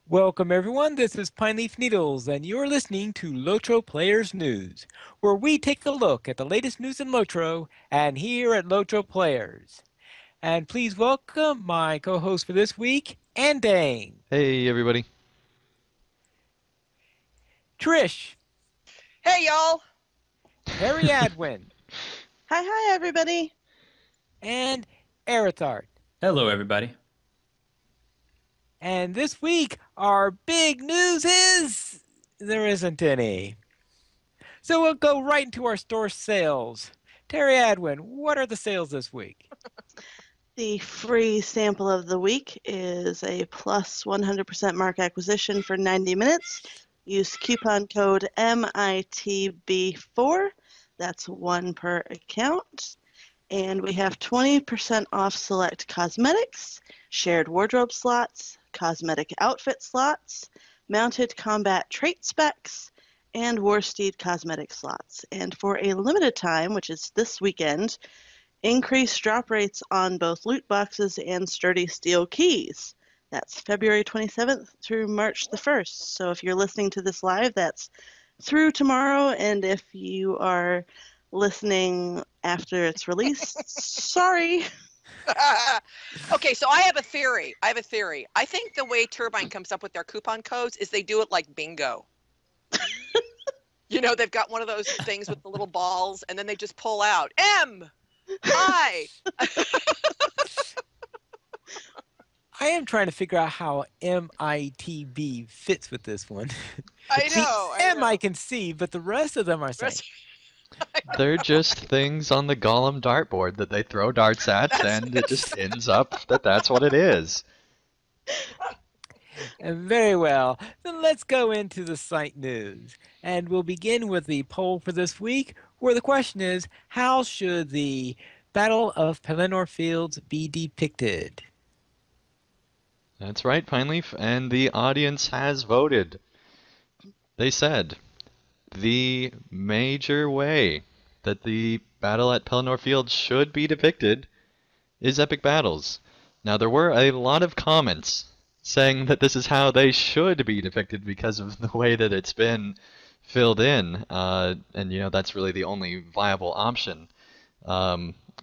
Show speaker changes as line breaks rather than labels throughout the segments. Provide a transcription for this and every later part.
Welcome everyone, this is Pineleaf Needles, and you're listening to LOTRO Players News, where we take a look at the latest news in LOTRO, and here at LOTRO Players. And please welcome my co-host for this week, Andane,
Hey, everybody.
Trish,
Hey, y'all.
Terry Adwin,
Hi, everybody.
and Erithart.
Hello, everybody.
And this week, our big news is there isn't any. So we'll go right into our store sales. Terry Adwin, what are the sales this week?
The free sample of the week is a plus 100% mark acquisition for 90 minutes. Use coupon code MITB4. That's one per account. And we have 20% off select cosmetics, shared wardrobe slots, cosmetic outfit slots, mounted combat trait specs, and Warsteed cosmetic slots. And for a limited time, which is this weekend, increased drop rates on both loot boxes and sturdy steel keys. That's February 27th through March the 1st. So if you're listening to this live, that's through tomorrow. And if you are listening after it's released, sorry.
Okay, so I have a theory. I think the way Turbine comes up with their coupon codes is they do it like bingo. You know, they've got one of those things with the little balls, and then they just pull out M, I.
I am trying to figure out how MITB fits with this one.
I
See,
know.
M I can see, but the rest of them are saying.
They're just things on the Golem dartboard that they throw darts at, and it just ends up that that's what it is.
Very well. Then let's go into the site news. And we'll begin with the poll for this week, where the question is, how should the Battle of Pelennor Fields be depicted?
That's right, Pineleaf, and the audience has voted. They said the major way that the battle at Pelennor Field should be depicted is epic battles. Now, there were a lot of comments saying that this is how they should be depicted because of the way that it's been filled in, and that's really the only viable option.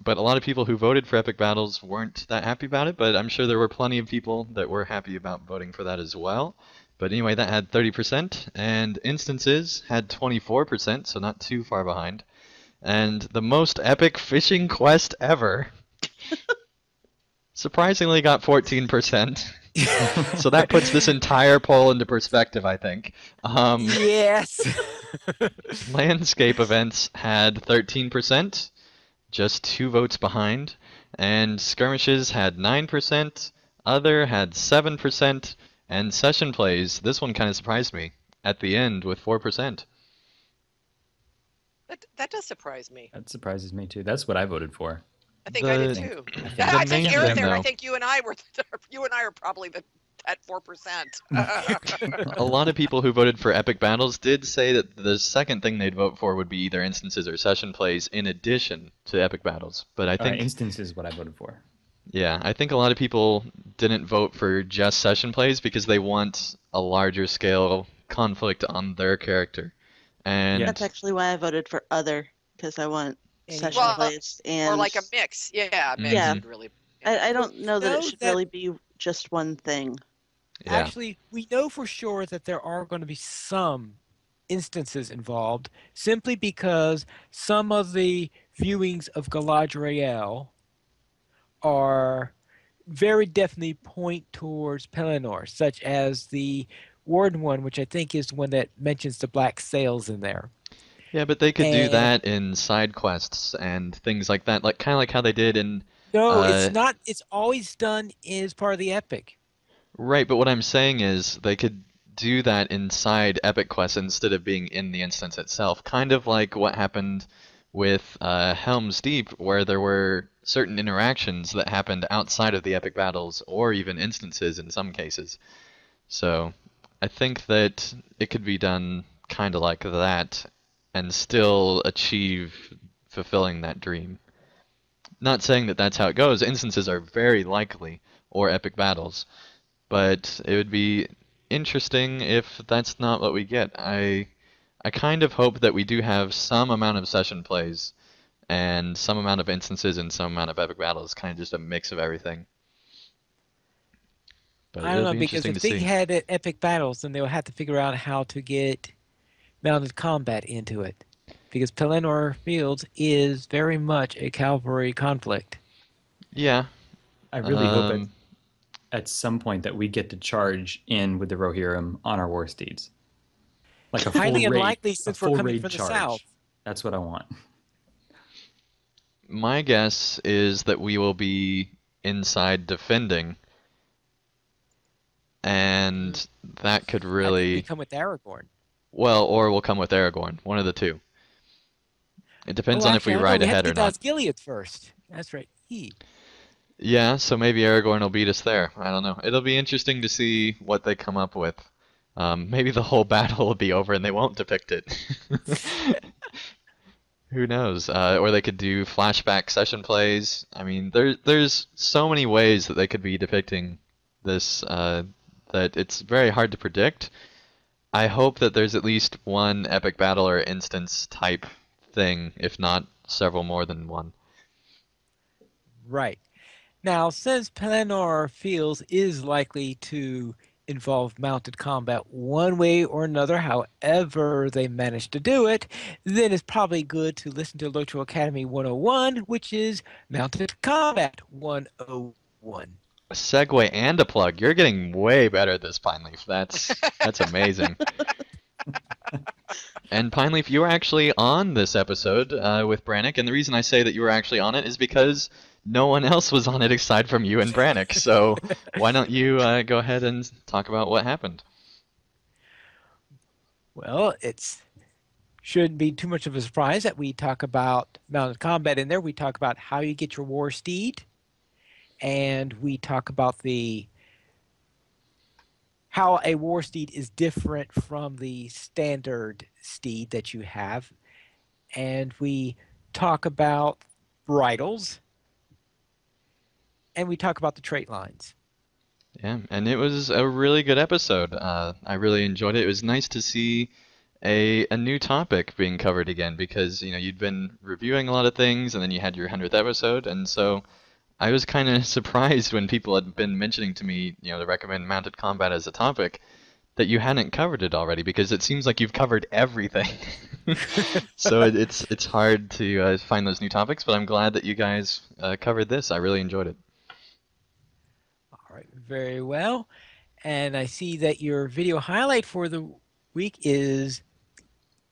But a lot of people who voted for epic battles weren't that happy about it, but I'm sure there were plenty of people that were happy about voting for that as well. But anyway, that had 30%, and instances had 24%, so not too far behind. And the most epic fishing quest ever surprisingly got 14%. So that puts this entire poll into perspective, I think.
Yes.
Landscape events had 13%, just 2 votes behind. And skirmishes had 9%, other had 7%, and session plays, this one kind of surprised me, at the end with 4%.
That does surprise me.
That surprises me too. That's what I voted for.
I think I did too. I think
main
Eric
thing,
there. I
though-
think you and I are probably at 4%.
A lot of people who voted for epic battles did say that the second thing they'd vote for would be either instances or session plays in addition to epic battles. But I think,
instance is what I voted for.
yeah, I think a lot of people didn't vote for just session plays because they want a larger scale conflict on their character. And
That's actually why I voted for other, because I want session
Well,
plays and
Or like a mix. Yeah, mix
Yeah.
would really.
I don't know that
Know
it should
that-
really be just one thing.
yeah,
Actually, we know for sure that there are going to be some instances involved, simply because some of the viewings of Galadriel are very definitely point towards Pelennor, such as the Warden one, which I think is the one that mentions the black sails in there.
yeah, but they could do
And-
that in side quests and things like that, like kind of like how they did in.
No,
Uh,
it's not. It's always done as part of the epic.
Right, but what I'm saying is they could do that inside Epic Quest instead of being in the instance itself. Kind of like what happened with Helm's Deep, where there were certain interactions that happened outside of the epic battles, or even instances in some cases. So I think that it could be done kind of like that and still achieve fulfilling that dream. Not saying that that's how it goes. Instances are very likely, or epic battles. But it would be interesting if that's not what we get. I kind of hope that we do have some amount of session plays and some amount of instances and some amount of epic battles, kind of just a mix of everything. But
I don't
it'll
know,
be
because
interesting
if
to
they
see.
had epic battles, then they'll have to figure out how to get mounted combat into it. Because Pelennor Fields is very much a cavalry conflict.
Yeah.
I really hope
Um,
at some point that we get to charge in with the Rohirrim on our war steeds. Like
Highly unlikely since we're
full
coming
raid
from the
charge.
south.
That's what I want.
my guess is that we will be inside defending, and that could
I think we
really,
come with Aragorn.
well, or we'll come with Aragorn, one of the two. It depends
Oh,
on if
actually,
we
I don't know.
ride
We have to
ahead or
get to
not.
Osgiliath first. That's right.
Yeah, so maybe Aragorn will beat us there. I don't know. It'll be interesting to see what they come up with. Maybe the whole battle will be over and they won't depict it. Who knows? Or they could do flashback session plays. I mean, there's so many ways that they could be depicting this that it's very hard to predict. I hope that there's at least one epic battle or instance type thing, if not several more than one.
Right. Now, since Pelennor Fields is likely to involve mounted combat one way or another, however they manage to do it, then it's probably good to listen to LOTRO Academy 101, which is Mounted Combat 101.
A segue and a plug. You're getting way better at this, Pineleaf. That's amazing. And Pineleaf, you were actually on this episode with Brannick, and the reason I say that you were actually on it is because no one else was on it aside from you and Brannick. So why don't you go ahead and talk about what happened?
Well, it's shouldn't be too much of a surprise that we talk about mounted combat in there. We talk about how you get your war steed, and we talk about the how a war steed is different from the standard steed that you have, and we talk about bridles, and we talk about the trait lines.
Yeah, and it was a really good episode. I really enjoyed it. It was nice to see a new topic being covered again because you'd been reviewing a lot of things and then you had your 100th episode, and so I was kind of surprised when people had been mentioning to me, to recommend mounted combat as a topic, that you hadn't covered it already because it seems like you've covered everything. So it's hard to find those new topics, but I'm glad that you guys covered this. I really enjoyed it.
All right, very well. And I see that your video highlight for the week is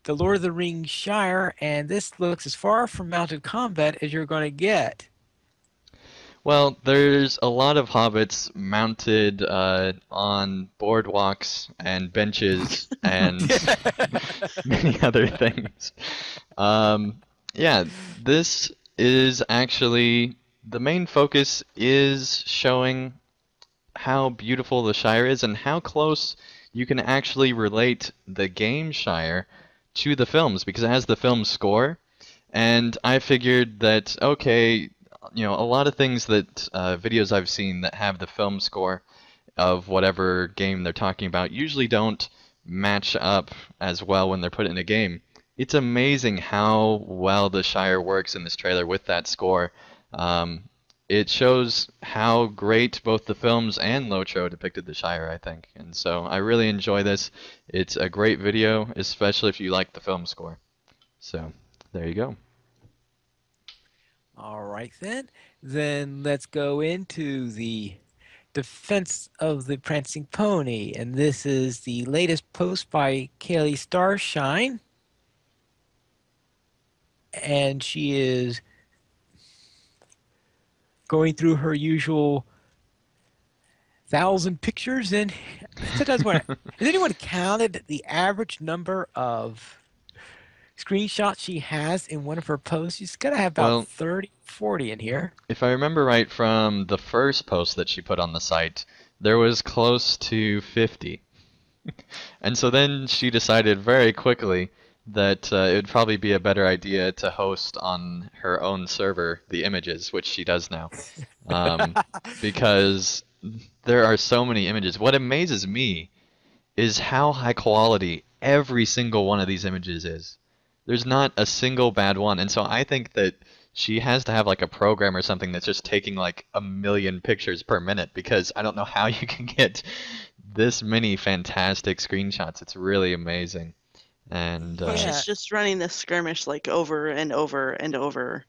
the Lord of the Rings Shire, and this looks as far from mounted combat as you're going to get.
Well, there's a lot of hobbits mounted on boardwalks and benches and many other things. Yeah, this is actually the main focus is showing how beautiful the Shire is and how close you can actually relate the game Shire to the films because it has the film score. And I figured that, okay, a lot of things that videos I've seen that have the film score of whatever game they're talking about usually don't match up as well when they're put in a game. It's amazing how well the Shire works in this trailer with that score. It shows how great both the films and LOTRO depicted the Shire, I think. And so I really enjoy this. It's a great video, especially if you like the film score. So there you go.
All right, then. Then let's go into the Defense of the Prancing Pony. And this is the latest post by Kaylee Starshine. And she is going through her usual 1,000 pictures. And sometimes has anyone counted the average number of screenshots she has in one of her posts? She's got to have about
Well,
30, 40 in here.
if I remember right from the first post that she put on the site, there was close to 50. And so then she decided very quickly that it would probably be a better idea to host on her own server the images, which she does now. Because there are so many images. What amazes me is how high quality every single one of these images is. There's not a single bad one, and so I think that she has to have like a program or something that's just taking like a million pictures per minute because I don't know how you can get this many fantastic screenshots. It's really amazing. And
Well,
Yeah,
she's just running this skirmish like over and over and over.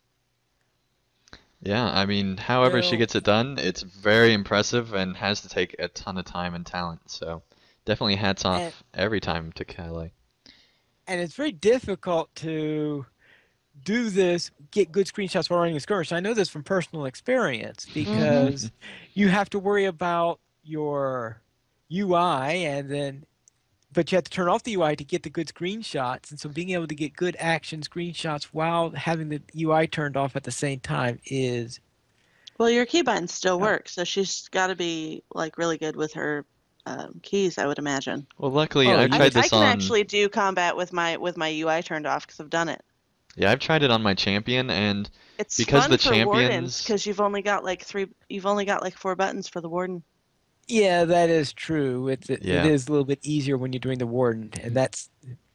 yeah, I mean, however she
well,
gets it done, it's very impressive and has to take a ton of time and talent. So definitely hats
and
off every time to Kelly.
and it's very difficult to do this, get good screenshots while running a skirmish. I know this from personal experience
Mm-hmm.
because you have to worry about your UI but you have to turn off the UI to get the good screenshots. And so being able to get good action screenshots while having the UI turned off at the same time is
Well, your keybind still
uh,
works, so she's got to be like really good with her keys, I would imagine.
Well, luckily,
oh
I've
I
tried
yes.
I
this
can
on.
actually do combat with my UI turned off because I've done it.
Yeah, I've tried it on my champion, and
It's
because
fun
the
for wardens
champions.
because you've only got like 4 buttons for the warden.
Yeah, that is true. It
Yeah.
is a little bit easier when you're doing the warden, and that's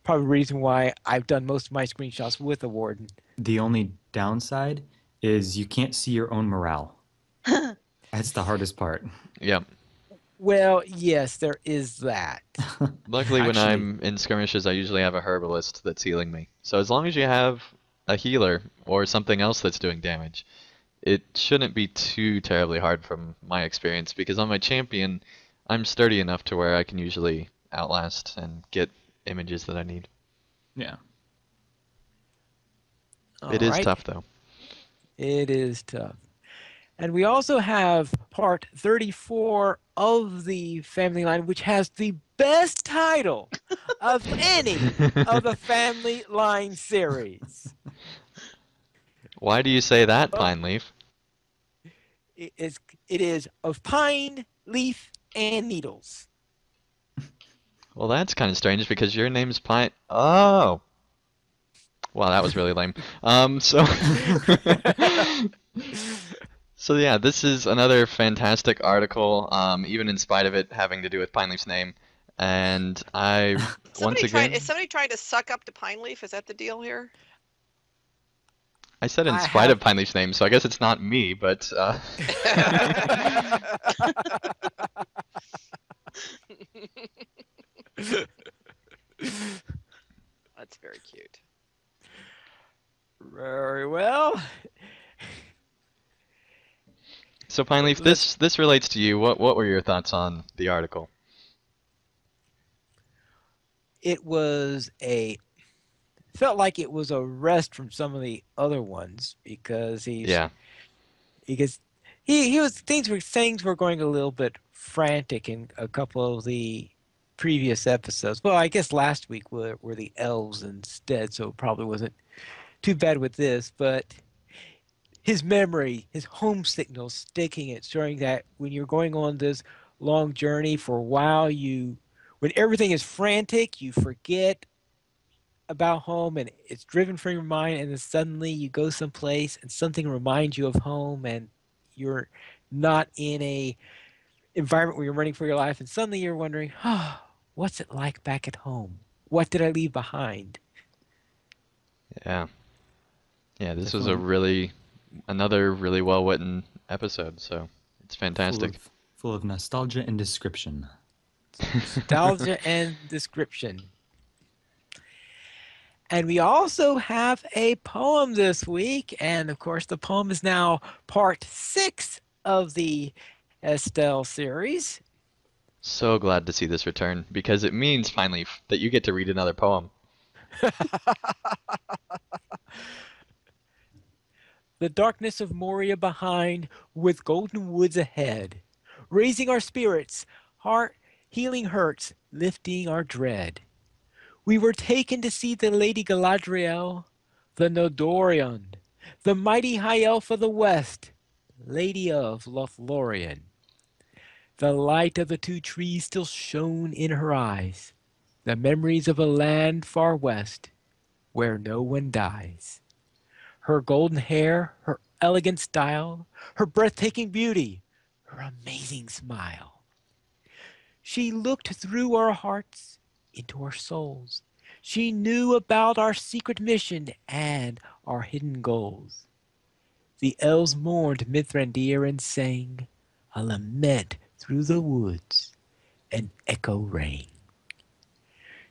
probably the reason why I've done most of my screenshots with the warden.
The only downside is you can't see your own morale. That's the hardest part.
Yeah.
Well, yes, there is that.
Luckily, when
Actually,
I'm in skirmishes, I usually have a herbalist that's healing me. So as long as you have a healer or something else that's doing damage, it shouldn't be too terribly hard from my experience because on my champion, I'm sturdy enough to where I can usually outlast and get images that I need.
yeah.
All
It is
right.
tough though.
It is tough. And we also have part 34 of the family line, which has the best title of any of the family line series.
Why do you say that,
Well,
Pine Leaf?
it is of pine, leaf, and needles.
Well, that's kind of strange because your name's Pine. Oh. Wow, that was really lame. So so yeah, this is another fantastic article, even in spite of it having to do with Pine Leaf's name. And I once
Is
again,
somebody trying to suck up to Pine Leaf? Is that the deal here?
I said in
I
spite of
have.
Pine Leaf's name, so I guess it's not me, but
That's very cute.
Very well.
so Pine Leaf,
Let's.
this relates to you. What were your thoughts on the article?
It was a felt like it was a rest from some of the other ones
Yeah.
because he was things were going a little bit frantic in a couple of the previous episodes. Well, I guess last week were the elves instead, so it probably wasn't too bad with this, but his memory, his home signal sticking it, showing that when you're going on this long journey for a while, when everything is frantic, you forget about home and it's driven from your mind, and then suddenly you go someplace and something reminds you of home, and you're not in a environment where you're running for your life, and suddenly you're wondering, oh, what's it like back at home? What did I leave behind?
Yeah. Yeah, this was a
Definitely
really another really well written episode, so it's
full
fantastic.
of full of nostalgia and description.
Nostalgia and description. And we also have a poem this week. And of course, the poem is now part 6 of the Estelle series.
So glad to see this return because it means finally that you get to read another poem.
The darkness of Moria behind, with golden woods ahead, raising our spirits, heart healing hurts, lifting our dread. We were taken to see the Lady Galadriel, the Nodorian, the mighty high elf of the west, Lady of Lothlorien. The light of the two trees still shone in her eyes, the memories of a land far west, where no one dies. Her golden hair, her elegant style, her breathtaking beauty, her amazing smile. She looked through our hearts into our souls. She knew about our secret mission and our hidden goals. The elves mourned Mithrandir and sang a lament through the woods, an echo rang.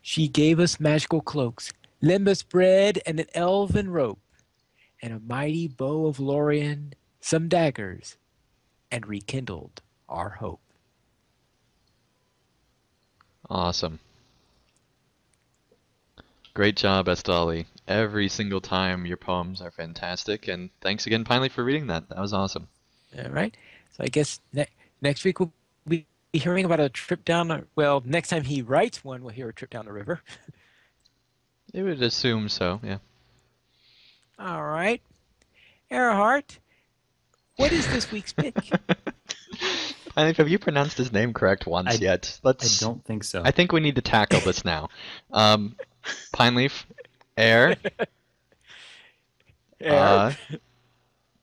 She gave us magical cloaks, limbus bread and an elven rope, and a mighty bow of Lorien, some daggers, and rekindled our hope.
Awesome. Great job, Estali. Every single time your poems are fantastic, and thanks again, Pinely, for reading that. That was awesome.
All right. So I guess next week we'll be hearing about a trip down. Well, next time he writes one, we'll hear a trip down the river.
I would assume so, yeah.
All right. Earhart, what is this week's pick?
Pinely, have you pronounced his name correct once yet?
I don't think so.
I think we need to tackle this now. Pineleaf, Air,
Air.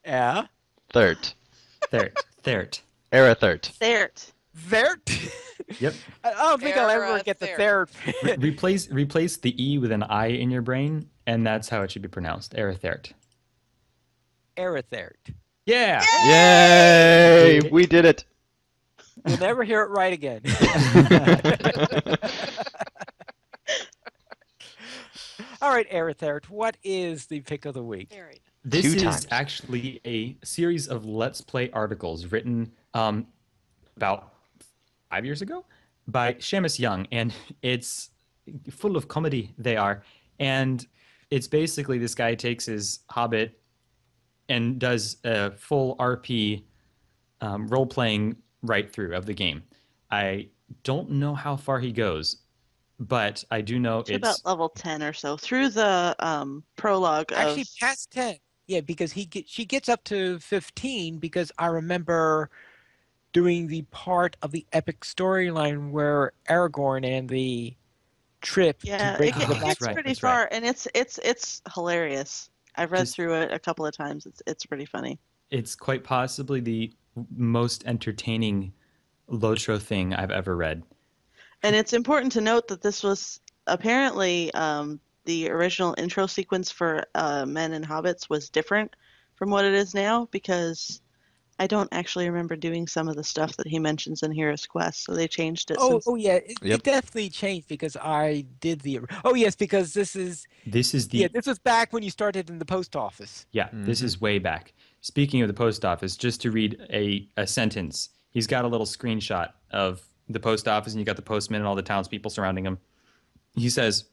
Yeah.
Thert.
Thert.
Arathert.
Thert.
Thert.
Yep.
I don't think I'll ever get the
Thert.
Thert.
Replace the E with an I in your brain, and that's how it should be pronounced. Arathert.
Arathert.
Yeah.
Yay! We did it.
You'll never hear it right again. All right, Arathert, what is the pick of the week?
Very nice.
This
Two
is
times.
actually a series of Let's Play articles written about 5 years ago by Seamus Young, and it's full of comedy. They are, and it's basically this guy takes his Hobbit and does a full RP role-playing right through of the game. I don't know how far he goes, but I do know
To
it's
about level 10 or so through the prologue
Actually,
of
past 10. Yeah, because she gets up to 15 because I remember doing the part of the epic storyline where Aragorn and the trip
yeah,
to break
it,
the
it
that's
back.
gets
right,
pretty
that's right.
far, and it's hilarious. I've read
Just-
through it a couple of times. It's pretty funny.
It's quite possibly the most entertaining LOTRO thing I've ever read.
And it's important to note that this was apparently the original intro sequence for Men and Hobbits was different from what it is now, because I don't actually remember doing some of the stuff that he mentions in Hero's Quest, so they changed it since.
Oh yeah, it
Yep.
definitely changed because I did the. Oh yes, because this is
This is the
yeah, this was back when you started in the post office.
Yeah, this is way back. Speaking of the post office, just to read a sentence, he's got a little screenshot of the post office, and you got the postman and all the townspeople surrounding him. He says,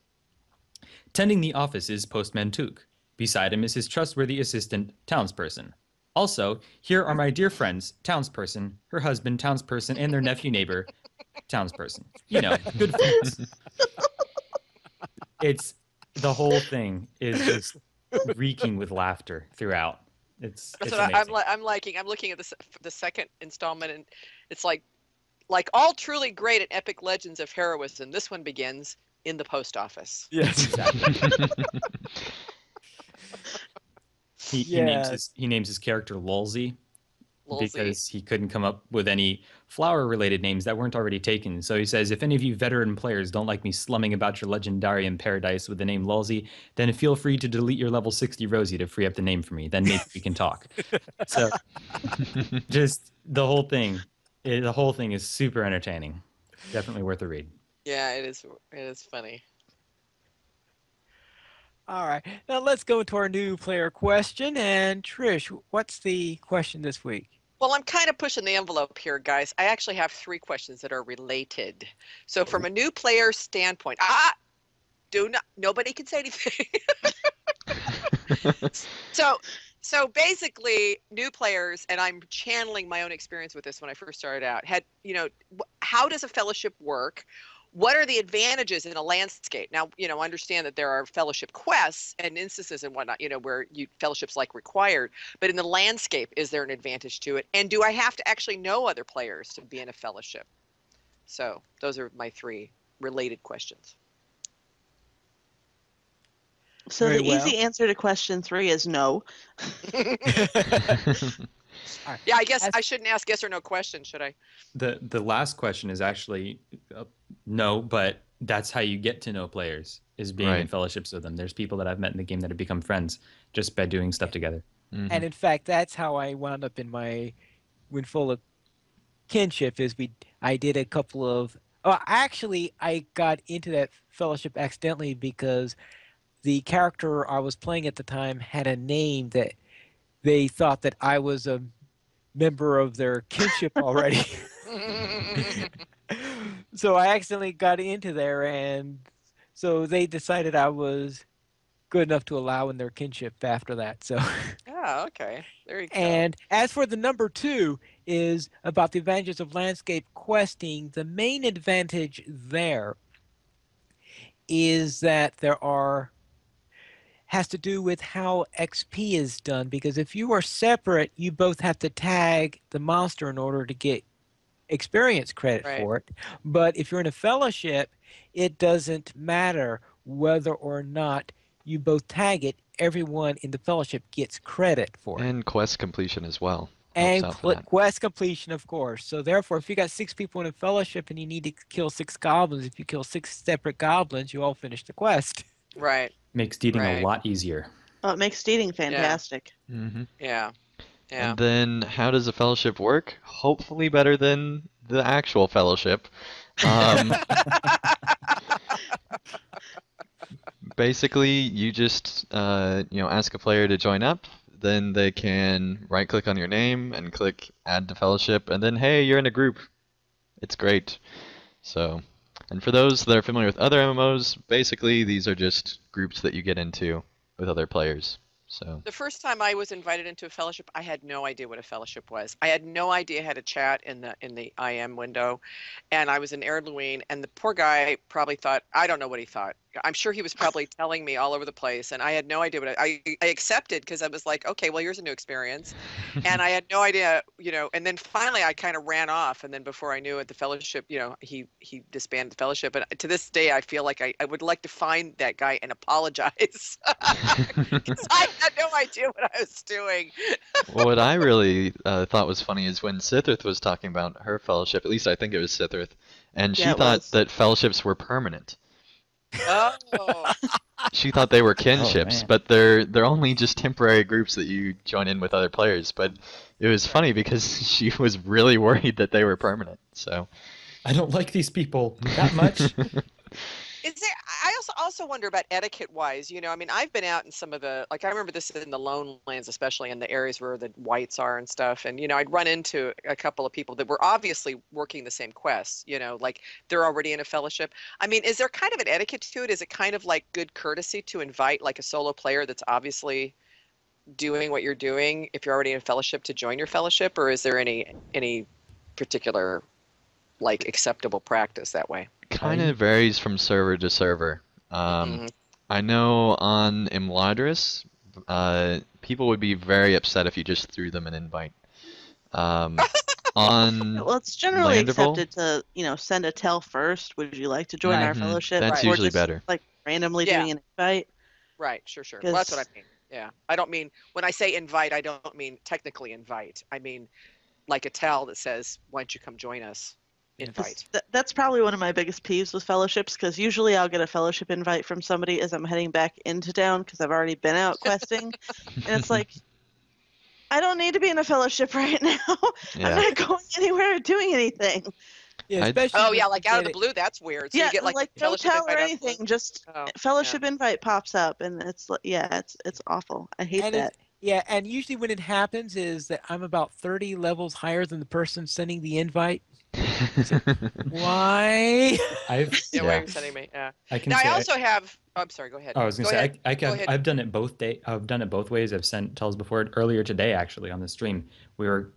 "Tending the office is Postman Took. Beside him is his trustworthy assistant, Townsperson. Also, here are my dear friends, Townsperson, her husband, Townsperson, and their nephew neighbor, Townsperson. You know, good friends." It's the whole thing is just reeking with laughter throughout. It's
That's
amazing.
what I'm liking. I'm looking at the second installment, and it's like all truly great and epic legends of heroism. This one begins in the post office.
Yes.
Exactly. He
Yeah.
names his character Lulzy
Lulzy.
because he couldn't come up with any flower-related names that weren't already taken. So he says, if any of you veteran players don't like me slumming about your legendarium paradise with the name Lulzy, then feel free to delete your level 60 Rosie to free up the name for me. Then maybe we can talk. So just the whole thing is super entertaining. Definitely worth a read.
Yeah, it is. It is funny.
All right, now let's go into our new player question. And Trish, what's the question this week?
Well, I'm kind of pushing the envelope here, guys. I actually have 3 questions that are related. So, from a new player standpoint, nobody can say anything. So basically, new players, and I'm channeling my own experience with this when I first started out, had, how does a fellowship work? What are the advantages in a landscape? Now, understand that there are fellowship quests and instances and whatnot, where fellowships like required, but in the landscape, is there an advantage to it? And do I have to actually know other players to be in a fellowship? So those are my 3 related questions.
So
Very
the easy answer to question 3 is no.
All right.
Yeah, I guess
As
I shouldn't ask yes or no questions, should I?
The last question is actually no, but that's how you get to know players is being in
Right.
fellowships with them. There's people that I've met in the game that have become friends just by doing stuff together.
Hmm.
and in fact, that's how I wound up in my Windfall of Kinship. Is I did a couple of. Actually, I got into that fellowship accidentally because the character I was playing at the time had a name that they thought that I was a member of their kinship already. So I accidentally got into there, and so they decided I was good enough to allow in their kinship after that. So,
Yeah, okay. There you go.
and as for the number two is about the advantages of landscape questing. The main advantage there is that there are has to do with how XP is done because if you are separate, you both have to tag the monster in order to get experience credit
Right.
for it. But if you're in a fellowship, it doesn't matter whether or not you both tag it, everyone in the fellowship gets credit for it.
And quest completion as well helps
And
out for that.
quest completion, of course. So therefore, if you got six people in a fellowship and you need to kill six goblins, if you kill six separate goblins, you all finish the quest.
Right.
Makes dating a
Right.
lot easier.
Oh, it makes dating fantastic.
Hmm.
Yeah. Yeah.
And then how does a fellowship work? Hopefully better than the actual fellowship. Um, Basically, you just ask a player to join up, then they can right-click on your name and click Add to Fellowship, and then hey, you're in a group. It's great. So, and for those that are familiar with other MMOs, basically these are just groups that you get into with other players. So,
The first time I was invited into a fellowship, I had no idea what a fellowship was. I had no idea how to chat in the IM window, and I was in Erluine, and the poor guy probably thought, I don't know what he thought. I'm sure he was probably telling me all over the place, and I had no idea what I accepted because I was like, okay, well, here's a new experience, and I had no idea, and then finally I kind of ran off, and then before I knew it, the fellowship, he disbanded the fellowship, and to this day I feel like I would like to find that guy and apologize because I had no idea what I was doing.
what I really thought was funny is when Sithith was talking about her fellowship, at least I think it was Sithith, and
Yeah,
she
it
thought
was.
that fellowships were permanent.
Oh,
She thought they were
Oh
kinships,
man.
but they're only just temporary groups that you join in with other players. But it was funny because she was really worried that they were permanent. So
I don't like these people that much.
is there? I also wonder about etiquette wise. I mean, I've been out in some of the I remember this in the lone lands, especially in the areas where the whites are and stuff. And I'd run into a couple of people that were obviously working the same quests. Like they're already in a fellowship. I mean, is there kind of an etiquette to it? Is it kind of like good courtesy to invite like a solo player that's obviously doing what you're doing if you're already in a fellowship to join your fellowship, or is there any particular like acceptable practice that way?
kind
I
of varies from server to server. Um,
Hmm.
I know on Imladris, people would be very upset if you just threw them an invite. Um, on
Well, it's generally
Landerville,
accepted to, send a tell first. Would you like to join
Right.
our fellowship
that's
Right.
before
usually
just
better.
like randomly
Yeah.
doing an invite?
Right. Sure. Well, that's what I
Because
mean. Yeah. I don't mean when I say invite, I don't mean technically invite. I mean like a tell that says, "Why don't you come join us?"
Yes.
Invite.
that's probably one of my biggest peeves with fellowships. Because usually I'll get a fellowship invite from somebody as I'm heading back into town because I've already been out questing, and it's like, I don't need to be in a fellowship right now. I'm
Yeah,
not going anywhere or doing anything.
Yeah,
I'd
especially
Oh
when
yeah,
you
like out of
get
the
it.
blue, that's weird. So you
Yeah,
get like a
like no
fellowship
tell or
invite out of the blue.
anything, just
Oh yeah.
fellowship invite pops up, and it's like, yeah, it's awful. I hate
And
that.
it, yeah, and usually when it happens is that I'm about 30 levels higher than the person sending the invite. It's like, why?
I've
Yeah. Why are
yeah.
you sending me? Yeah.
I can
Now I
say
also have. Oh, I'm sorry. Go ahead.
I was gonna
Go
say
ahead. Go ahead.
I've done it both I've done it both ways. I've sent tells before earlier today actually on the stream. We were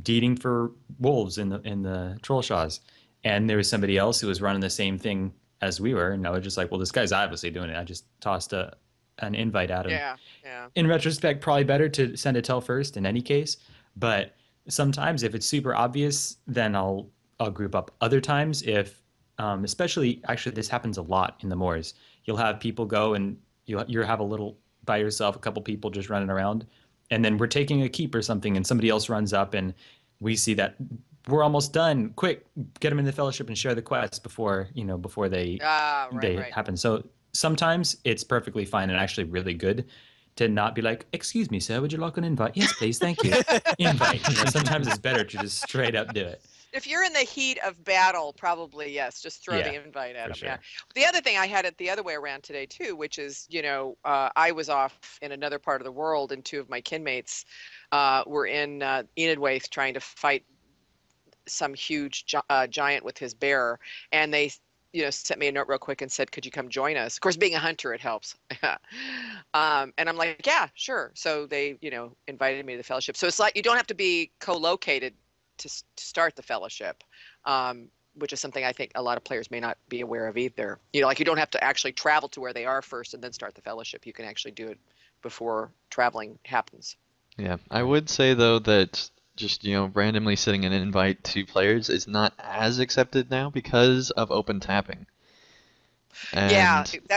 deeding for wolves in the troll shaws, and there was somebody else who was running the same thing as we were, and I was just like, well, this guy's obviously doing it. I just tossed an invite at him.
Yeah. Yeah.
In retrospect, probably better to send a tell first in any case, but sometimes if it's super obvious, then I'll group up. Other times, if especially actually this happens a lot in the moors, you'll have people go and you have a little by yourself, a couple people just running around, and then we're taking a keep or something, and somebody else runs up, and we see that we're almost done. Quick, get them in the fellowship and share the quest before before
Ah, right,
they
right.
happen. So sometimes it's perfectly fine and actually really good to not be like, "Excuse me, sir, would you like an invite?" "Yes, please, thank you." Invite. Sometimes it's better to just straight up do it.
If you're in the heat of battle, probably yes, just throw
Yeah,
the invite at
for
them. Yeah.
sure.
The other thing I had it the other way around today too, which is, I was off in another part of the world, and two of my kinmates were in Enidwaith trying to fight some huge giant with his bear, and they sent me a note real quick and said, could you come join us? Of course, being a hunter, it helps. And I'm like, yeah, sure. So they invited me to the fellowship. So it's like you don't have to be co-located to start the fellowship, which is something I think a lot of players may not be aware of either. Like you don't have to actually travel to where they are first and then start the fellowship. You can actually do it before traveling happens.
Yeah, I
Right.
would say though that just, randomly sending an invite to players is not as accepted now because of open tapping.
Yeah,
And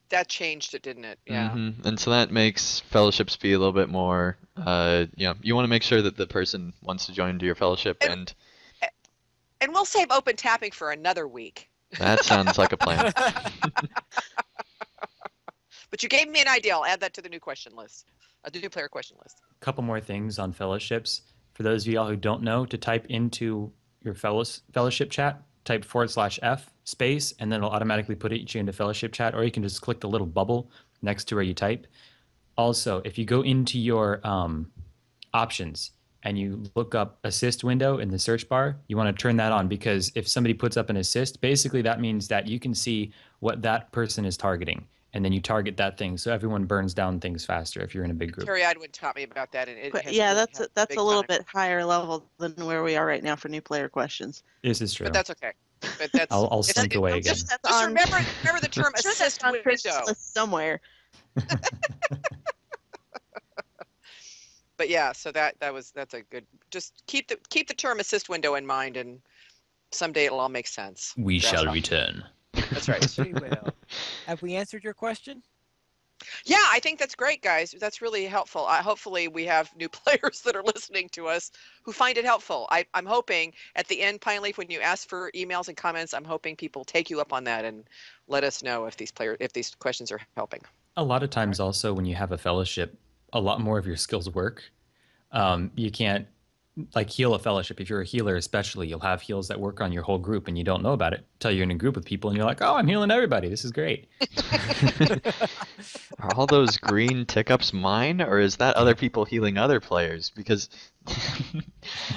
that changed it, didn't it? Yeah.
and so that makes fellowships be a little bit more you want to make sure that the person wants to join into your fellowship,
And
and
and we'll save open tapping for another week.
that sounds like a plan.
But you gave me an idea. I'll add that to the new question list. The new player question list.
Couple more things on fellowships. For those of y'all who don't know, to type into your fellowship chat, type /F space, and then it'll automatically put you into fellowship chat, or you can just click the little bubble next to where you type. Also, if you go into your options and you look up assist window in the search bar, you want to turn that on, because if somebody puts up an assist, basically that means that you can see what that person is targeting, and then you target that thing, so everyone burns down things faster if you're in a big group.
Terry Idwin taught me about that, and it
But
has
yeah,
really
that's
helped
that's
big
a little
time.
bit higher level than where we are right now for new player questions.
This is true.
But that's okay. But that's
I'll
it's,
slink away
I'm
again.
sure that's
just
on.
remember the term
I'm sure that's
assist
on
window.
Chris's list somewhere.
But yeah, so that's a good. Just keep the term assist window in mind, and someday it'll all make sense.
We shall
Grasshopper.
return.
That's right.
Yes, we will. Have we answered your question?
Yeah, I think that's great, guys. That's really helpful. Hopefully, we have new players that are listening to us who find it helpful. I'm hoping at the end, Pine Leaf, when you ask for emails and comments, I'm hoping people take you up on that and let us know if these questions are helping.
A lot of times, also, when you have a fellowship, a lot more of your skills work. You can't heal a fellowship. If you're a healer, especially, you'll have heals that work on your whole group, and you don't know about it until you're in a group with people, and you're like, "Oh, I'm healing everybody. This is great."
Are all those green tick-ups mine, or is that other people healing other players? Because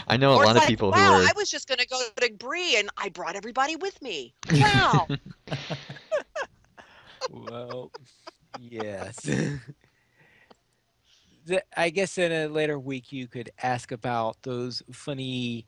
I know a
Or
lot
it's
of
like,
people who
wow,
are
I was just going to go to Bree and I brought everybody with me. Wow.
Well, yes. I guess in a later week you could ask about those funny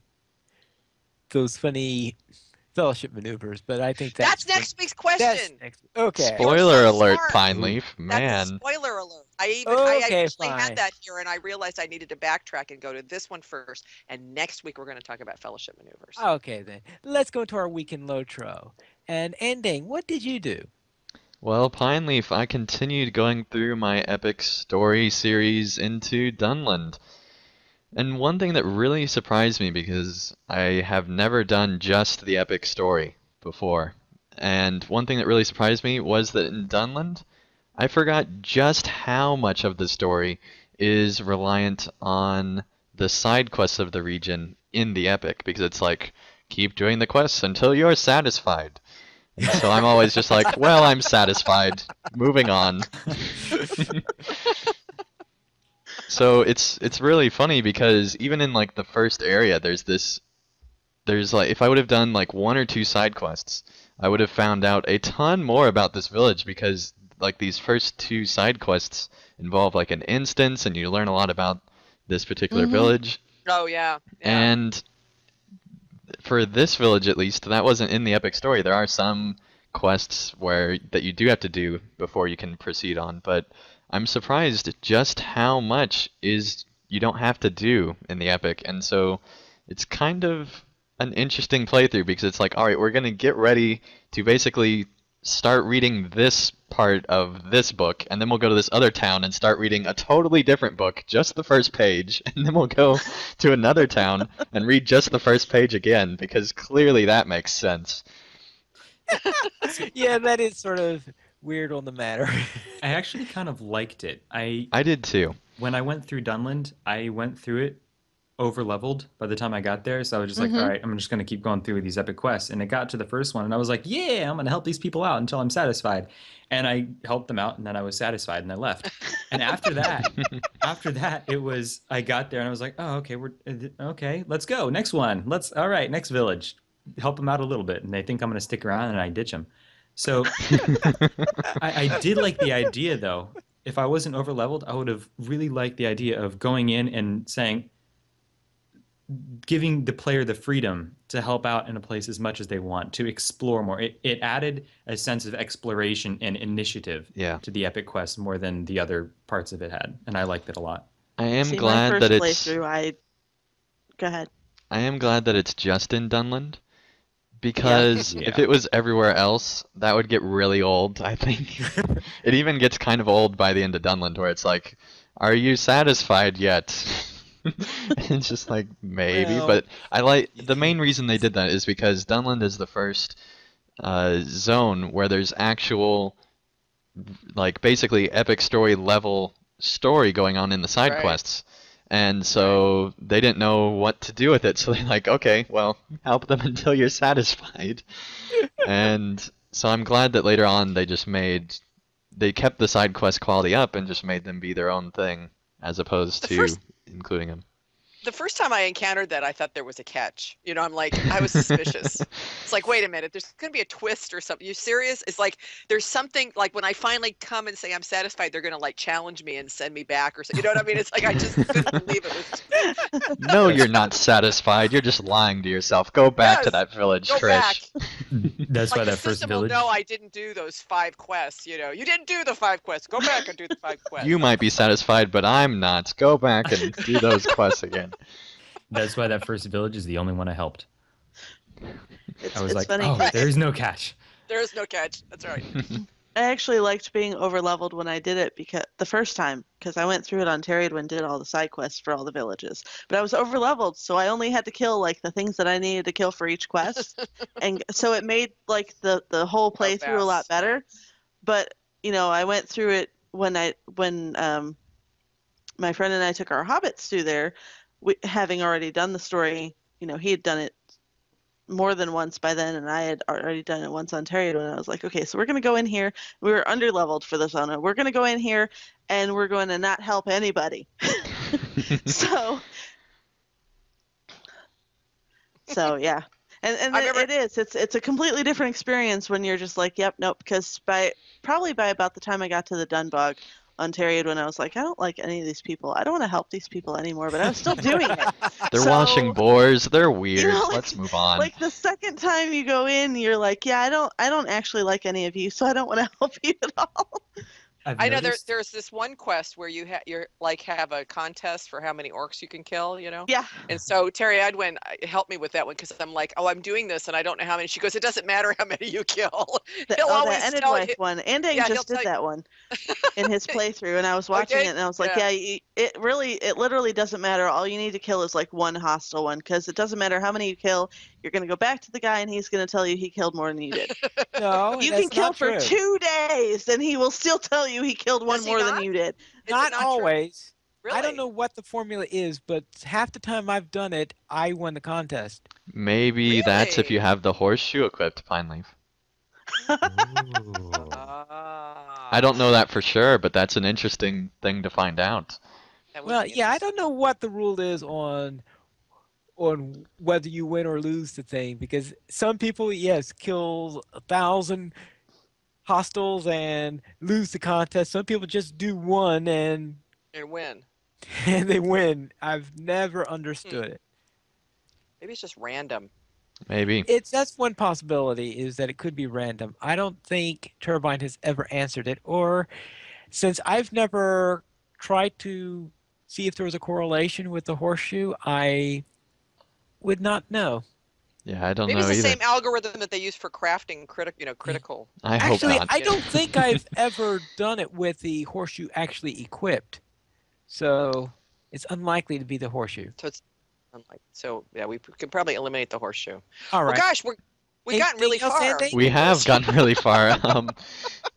fellowship maneuvers, but I think
That's next week's question.
That's next. Okay.
You're
spoiler
so
alert,
smart.
Pine Leaf,
That's a
man.
spoiler alert. I
Okay,
actually
fine.
had that here, and I realized I needed to backtrack and go to this one first. And next week we're going to talk about fellowship maneuvers.
Okay then. Let's go to our week in LOTRO. And Ending, what did you do?
Well, Pine Leaf, I continued going through my epic story series into Dunland. And one thing that really surprised me, because I have never done just the epic story before, and one thing that really surprised me was that in Dunland, I forgot just how much of the story is reliant on the side quests of the region in the epic, because it's like, keep doing the quests until you're satisfied. And so I'm always just like, well, I'm satisfied. Moving on. So it's really funny because even in like the first area, there's like, if I would have done like one or two side quests, I would have found out a ton more about this village, because like these first two side quests involve like an instance and you learn a lot about this particular village.
Oh yeah.
And for this village at least, that wasn't in the epic story. There are some quests that you do have to do before you can proceed on, but I'm surprised just how much you don't have to do in the epic, and so it's kind of an interesting playthrough, because it's like, all right, we're gonna get ready to basically start reading this part of this book, and then we'll go to this other town and start reading a totally different book, just the first page, and then we'll go to another town and read just the first page again, because clearly that makes sense.
Yeah, that is sort of weird on the matter.
I actually kind of liked it.
I did too.
When I went through Dunland, I went through it over leveled by the time I got there. So I was just like, all right, I'm just going to keep going through these epic quests. And it got to the first one, and I was like, yeah, I'm going to help these people out until I'm satisfied. And I helped them out, and then I was satisfied, and I left. And after that, it was I got there, and I was like, oh, okay, okay, let's go, next one. All right, next village, help them out a little bit, and they think I'm going to stick around, and I ditch them. So I did like the idea, though. If I wasn't over leveled, I would have really liked the idea of going in and saying, giving the player the freedom to help out in a place as much as they want, to explore more. It added a sense of exploration and initiative to the epic quest more than the other parts of it had, and I liked it a lot.
I am
See,
glad
my
that
first
it's.
playthrough, Go ahead.
I am glad that it's just in Dunland, because
Yeah.
if it was everywhere else, that would get really old, I think. It even gets kind of old by the end of Dunland, where it's like, are you satisfied yet? It's just like, maybe,
Well,
but I like the main reason they did that is because Dunland is the first zone where there's actual, like, basically epic story level story going on in the side
Right.
quests. And so they didn't know what to do with it, so they're like, okay, well, help them until you're satisfied. And so I'm glad that later on they kept the side quest quality up and just made them be their own thing, as opposed
The
to
first-
including them.
The first time I encountered that, I thought there was a catch. You know, I was suspicious. It's like, wait a minute, there's going to be a twist or something. You serious? It's like, there's something, like when I finally come and say I'm satisfied, they're going to like challenge me and send me back or something. You know what I mean? It's like, I just couldn't believe it was.
No, you're not satisfied. You're just lying to yourself. Go back to
Yes,
that village,
Go
Trish.
back.
That's
Like
why
the
that first
system will
village.
know I didn't do those 5 quests. You know, you didn't do the 5 quests. Go back and do the 5 quests.
You might be satisfied, but I'm not. Go back and do those quests again.
That's why that first village is the only one I helped. I was
It's
like,
funny.
oh, there's no catch.
There is no catch. That's right.
I actually liked being over leveled when I did it because the first time, because I went through it on Terriad and did all the side quests for all the villages. But I was over leveled, so I only had to kill like the things that I needed to kill for each quest, and so it made like the whole playthrough a lot
vast,
better. But I went through it when my friend and I took our hobbits through there, having already done the story. He had done it more than once by then, and I had already done it once on Terriad, and I was like, okay, so we're going to go in here. We were under leveled for this zone. We're going to go in here and we're going to not help anybody. so yeah. And it's a completely different experience when you're just like, yep, nope, because probably by about the time I got to the Dunbog on Terriad, when I was like, I don't like any of these people. I don't want to help these people anymore, but I was still doing it.
They're washing boars. They're weird.
like-
Let's move on.
Like the second time you go in, you're like, yeah, I don't actually like any of you, so I don't want to help you at all.
I know there's this one quest where you're like have a contest for how many orcs you can kill,
Yeah.
And so Terry Edwin helped me with that one because I'm like, oh, I'm doing this and I don't know how many. She goes, it doesn't matter how many you kill. He'll always
that
tell
Ended
you.
one. Ending
Yeah, he'll
just did
tell you-
that one in his playthrough, and I was watching
Okay,
it, and I was like,
yeah.
it literally doesn't matter. All you need to kill is like one hostile one, because it doesn't matter how many you kill. You're gonna go back to the guy, and he's gonna tell you he killed more than you did.
No,
You
that's
can kill
not
for
true.
2 days, and he will still tell you he killed one
Does he
more than
not?
you did.
Is it
Not
not true?
always.
Really?
I don't know what the formula is, but half the time I've done it, I won the contest.
Maybe that's if you
Really?
have the horseshoe equipped, Pineleaf.
Ooh.
I don't know that for sure, but that's an interesting thing to find out.
That would
Well,
be
yeah, I
interesting.
don't know what the rule is on whether you win or lose the thing, because some people, yes, kill 1,000 hostiles and lose the contest. Some people just do one and
And win.
and they win. I've never understood it.
Maybe it's just random.
Maybe.
That's one possibility, is that it could be random. I don't think Turbine has ever answered it, or since I've never tried to see if there was a correlation with the horseshoe, I would not know.
Yeah, I don't
Maybe
know
it's the
either.
same algorithm that they use for crafting critical.
I hope
Actually,
not.
I don't think I've ever done it with the horseshoe actually equipped. So it's unlikely to be the horseshoe.
So it's unlike. So yeah, we could probably eliminate the horseshoe.
All
Well,
right.
gosh, we've gotten
Anything
really
else,
far
Andy?
We
with
have
this.
gotten really far.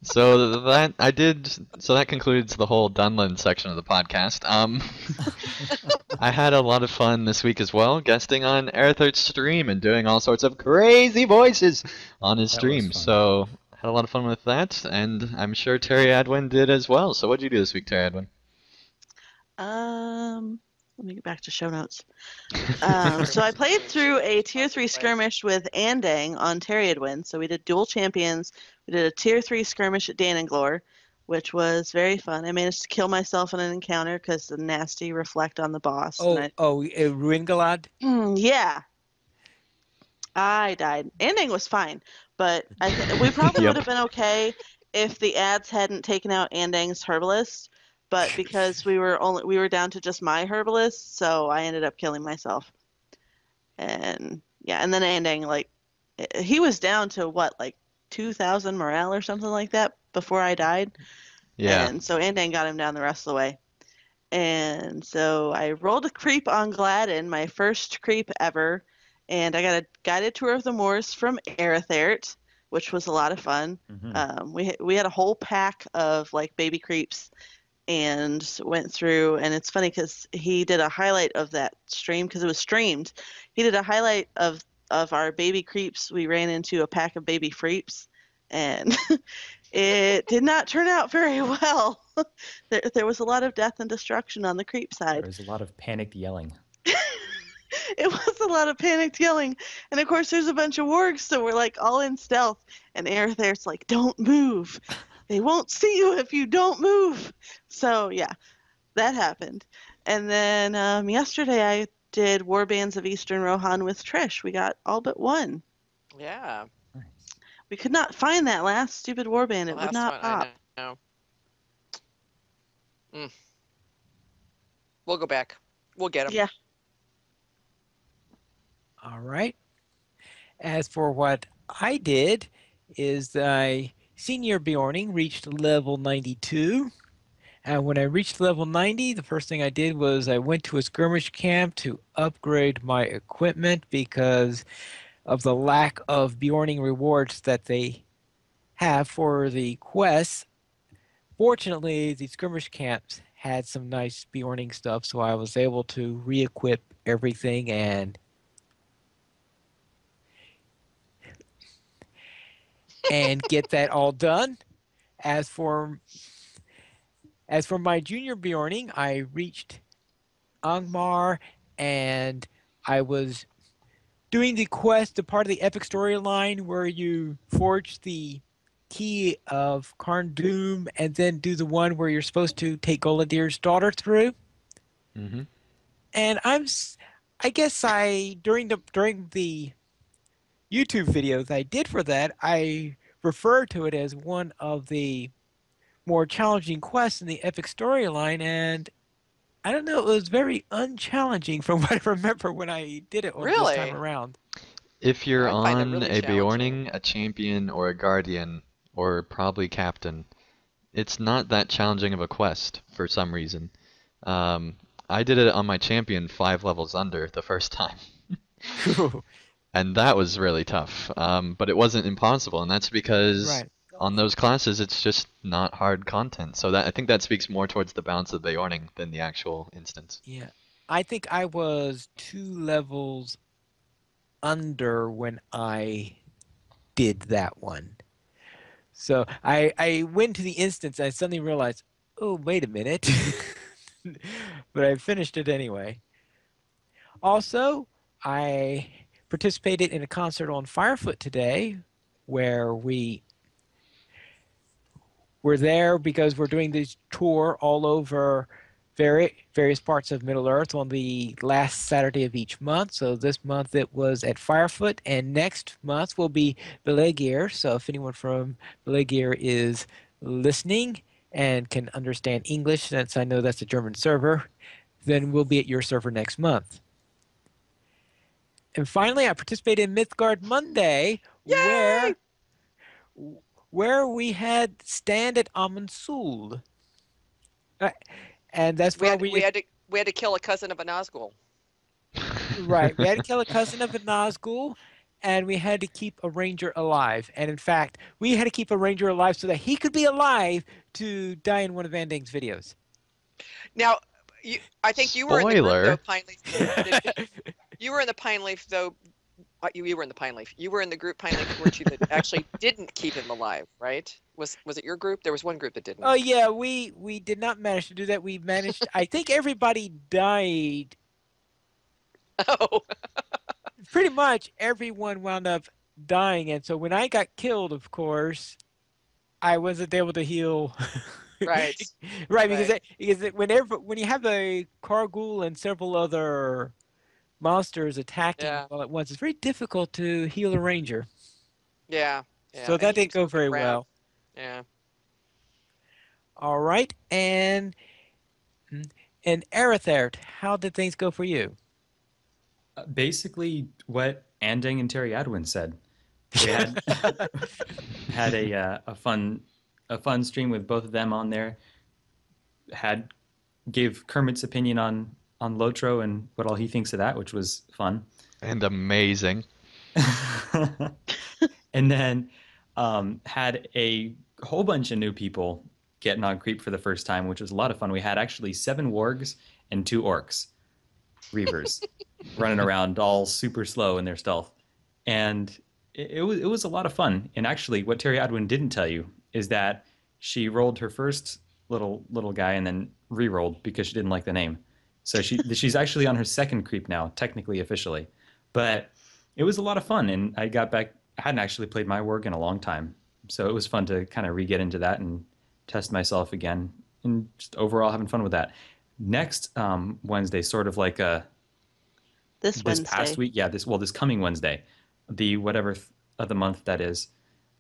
So that concludes the whole Dunland section of the podcast. I had a lot of fun this week as well, guesting on Earthart's stream and doing all sorts of crazy voices on his
That was
stream.
fun.
So had a lot of fun with that, and I'm sure Terry Adwin did as well. So what did you do this week, Terry Adwin?
Let me get back to show notes. So I played through a tier 3 skirmish with Andang on Terriadwin. So we did dual champions. We did a tier 3 skirmish at Dananglore, which was very fun. I managed to kill myself in an encounter because the nasty reflect on the boss. And
Ruingalad?
yeah, I died. Andang was fine, but we probably would
Yep.
have been okay if the ads hadn't taken out Andang's herbalist. But because we were down to just my herbalist, so I ended up killing myself. And yeah, and then Andang, like, he was down to what, like 2,000 morale or something like that before I died.
Yeah.
And so Andang got him down the rest of the way. And so I rolled a creep on Gladden, my first creep ever, and I got a guided tour of the moors from Erithert, which was a lot of fun.
Mhm.
We had a whole pack of like baby creeps and went through, and it's funny because he did a highlight of that stream because it was streamed. He did a highlight of our baby creeps. We ran into a pack of baby freeps, and it did not turn out very well. There was a lot of death and destruction on the creep
There
side.
was a lot of panicked yelling.
It was a lot of panicked yelling, and of course there's a bunch of wargs, so we're like all in stealth, and Aerith's like, "Don't move. They won't see you if you don't move." So yeah, that happened. And then yesterday I did Warbands of Eastern Rohan with Trish. We got all but one.
Yeah,
Nice.
We could not find that last stupid warband.
the
It would
last
not
one I
pop.
know. Mm. We'll go back. We'll get them.
Yeah.
All right. As for what I did, is I senior Bjorning reached level 92. And when I reached level 90, the first thing I did was I went to a skirmish camp to upgrade my equipment because of the lack of Bjorning rewards that they have for the quests. Fortunately, the skirmish camps had some nice Bjorning stuff, so I was able to re-equip everything and get that all done. As for my junior Bjorning, I reached Angmar and I was doing the quest, the part of the epic storyline where you forge the key of Karn Doom and then do the one where you're supposed to take Goladir's daughter through.
Hmm.
And I guess during the YouTube videos I did for that, I referred to it as one of the more challenging quests in the epic storyline, and I don't know, it was very unchallenging from what I remember when I did it on this time
Really?
around.
If you're
I find it
on
really
a
challenging.
Beorning, a champion, or a guardian, or probably captain, it's not that challenging of a quest for some reason. Um, I did it on my champion 5 levels under the first time, and that was really tough. But it wasn't impossible, and that's because
Right.
on those classes it's just not hard content. So that I think that speaks more towards the balance of Beorning than the actual instance.
Yeah. I think I was 2 levels under when I did that one. So I went to the instance and I suddenly realized, oh, wait a minute. But I finished it anyway. Also, I participated in a concert on Firefoot today where we were there because we're doing this tour all over various parts of Middle Earth on the last Saturday of each month. So this month it was at Firefoot, and next month will be Belegir. So if anyone from Belegir is listening and can understand English, since I know that's a German server, then we'll be at your server next month. And finally, I participated in Mythgard Monday,
Yay!
where we had stand at Amansul. Uh, and that's
We
where
had
we
we had to we had to kill a cousin of a Nazgul.
right. We had to kill a cousin of a Nazgul, and we had to keep a ranger alive. And in fact, we had to keep a ranger alive so that he could be alive to die in one of Van Ding's videos.
Now, I think you were in the group though,
Spoiler.
Pine Leaf. You were in the Pine Leaf though. You were in the Pine Leaf. You were in the group Pine Leaf, weren't you? That actually didn't keep him alive, right? Was it your group? There was one group that didn't.
Oh yeah, we did not manage to do that. We managed. I think everybody died.
Oh,
Pretty much everyone wound up dying, and so when I got killed, of course, I wasn't able to heal.
right.
Right,
Right.
when you have a Kargul and several other monsters attacking
Yeah.
all at once, it's very difficult to heal a ranger.
Yeah. Yeah.
So
And
that
he
didn't
keeps
go
moving
very
around.
well.
Yeah.
All right, and Arathert, how did things go for you?
Basically, what Anding and Terry Adwin said. We had a fun stream with both of them on there. Gave Kermit's opinion on Lotro and what all he thinks of that, which was fun.
And amazing.
And then had a whole bunch of new people getting on Creep for the first time, which was a lot of fun. We had actually 7 wargs and 2 orcs, reavers, running around all super slow in their stealth. And it was a lot of fun. And actually, what Terry Adwin didn't tell you is that she rolled her first little guy and then re-rolled because she didn't like the name. So she's actually on her second creep now, technically, officially. But it was a lot of fun, and I got back. I hadn't actually played my work in a long time, so it was fun to kind of re-get into that and test myself again, and just overall having fun with that. Next Wednesday, sort of like
This
this past
Wednesday.
week, yeah, this coming Wednesday, the whatever of the month that is,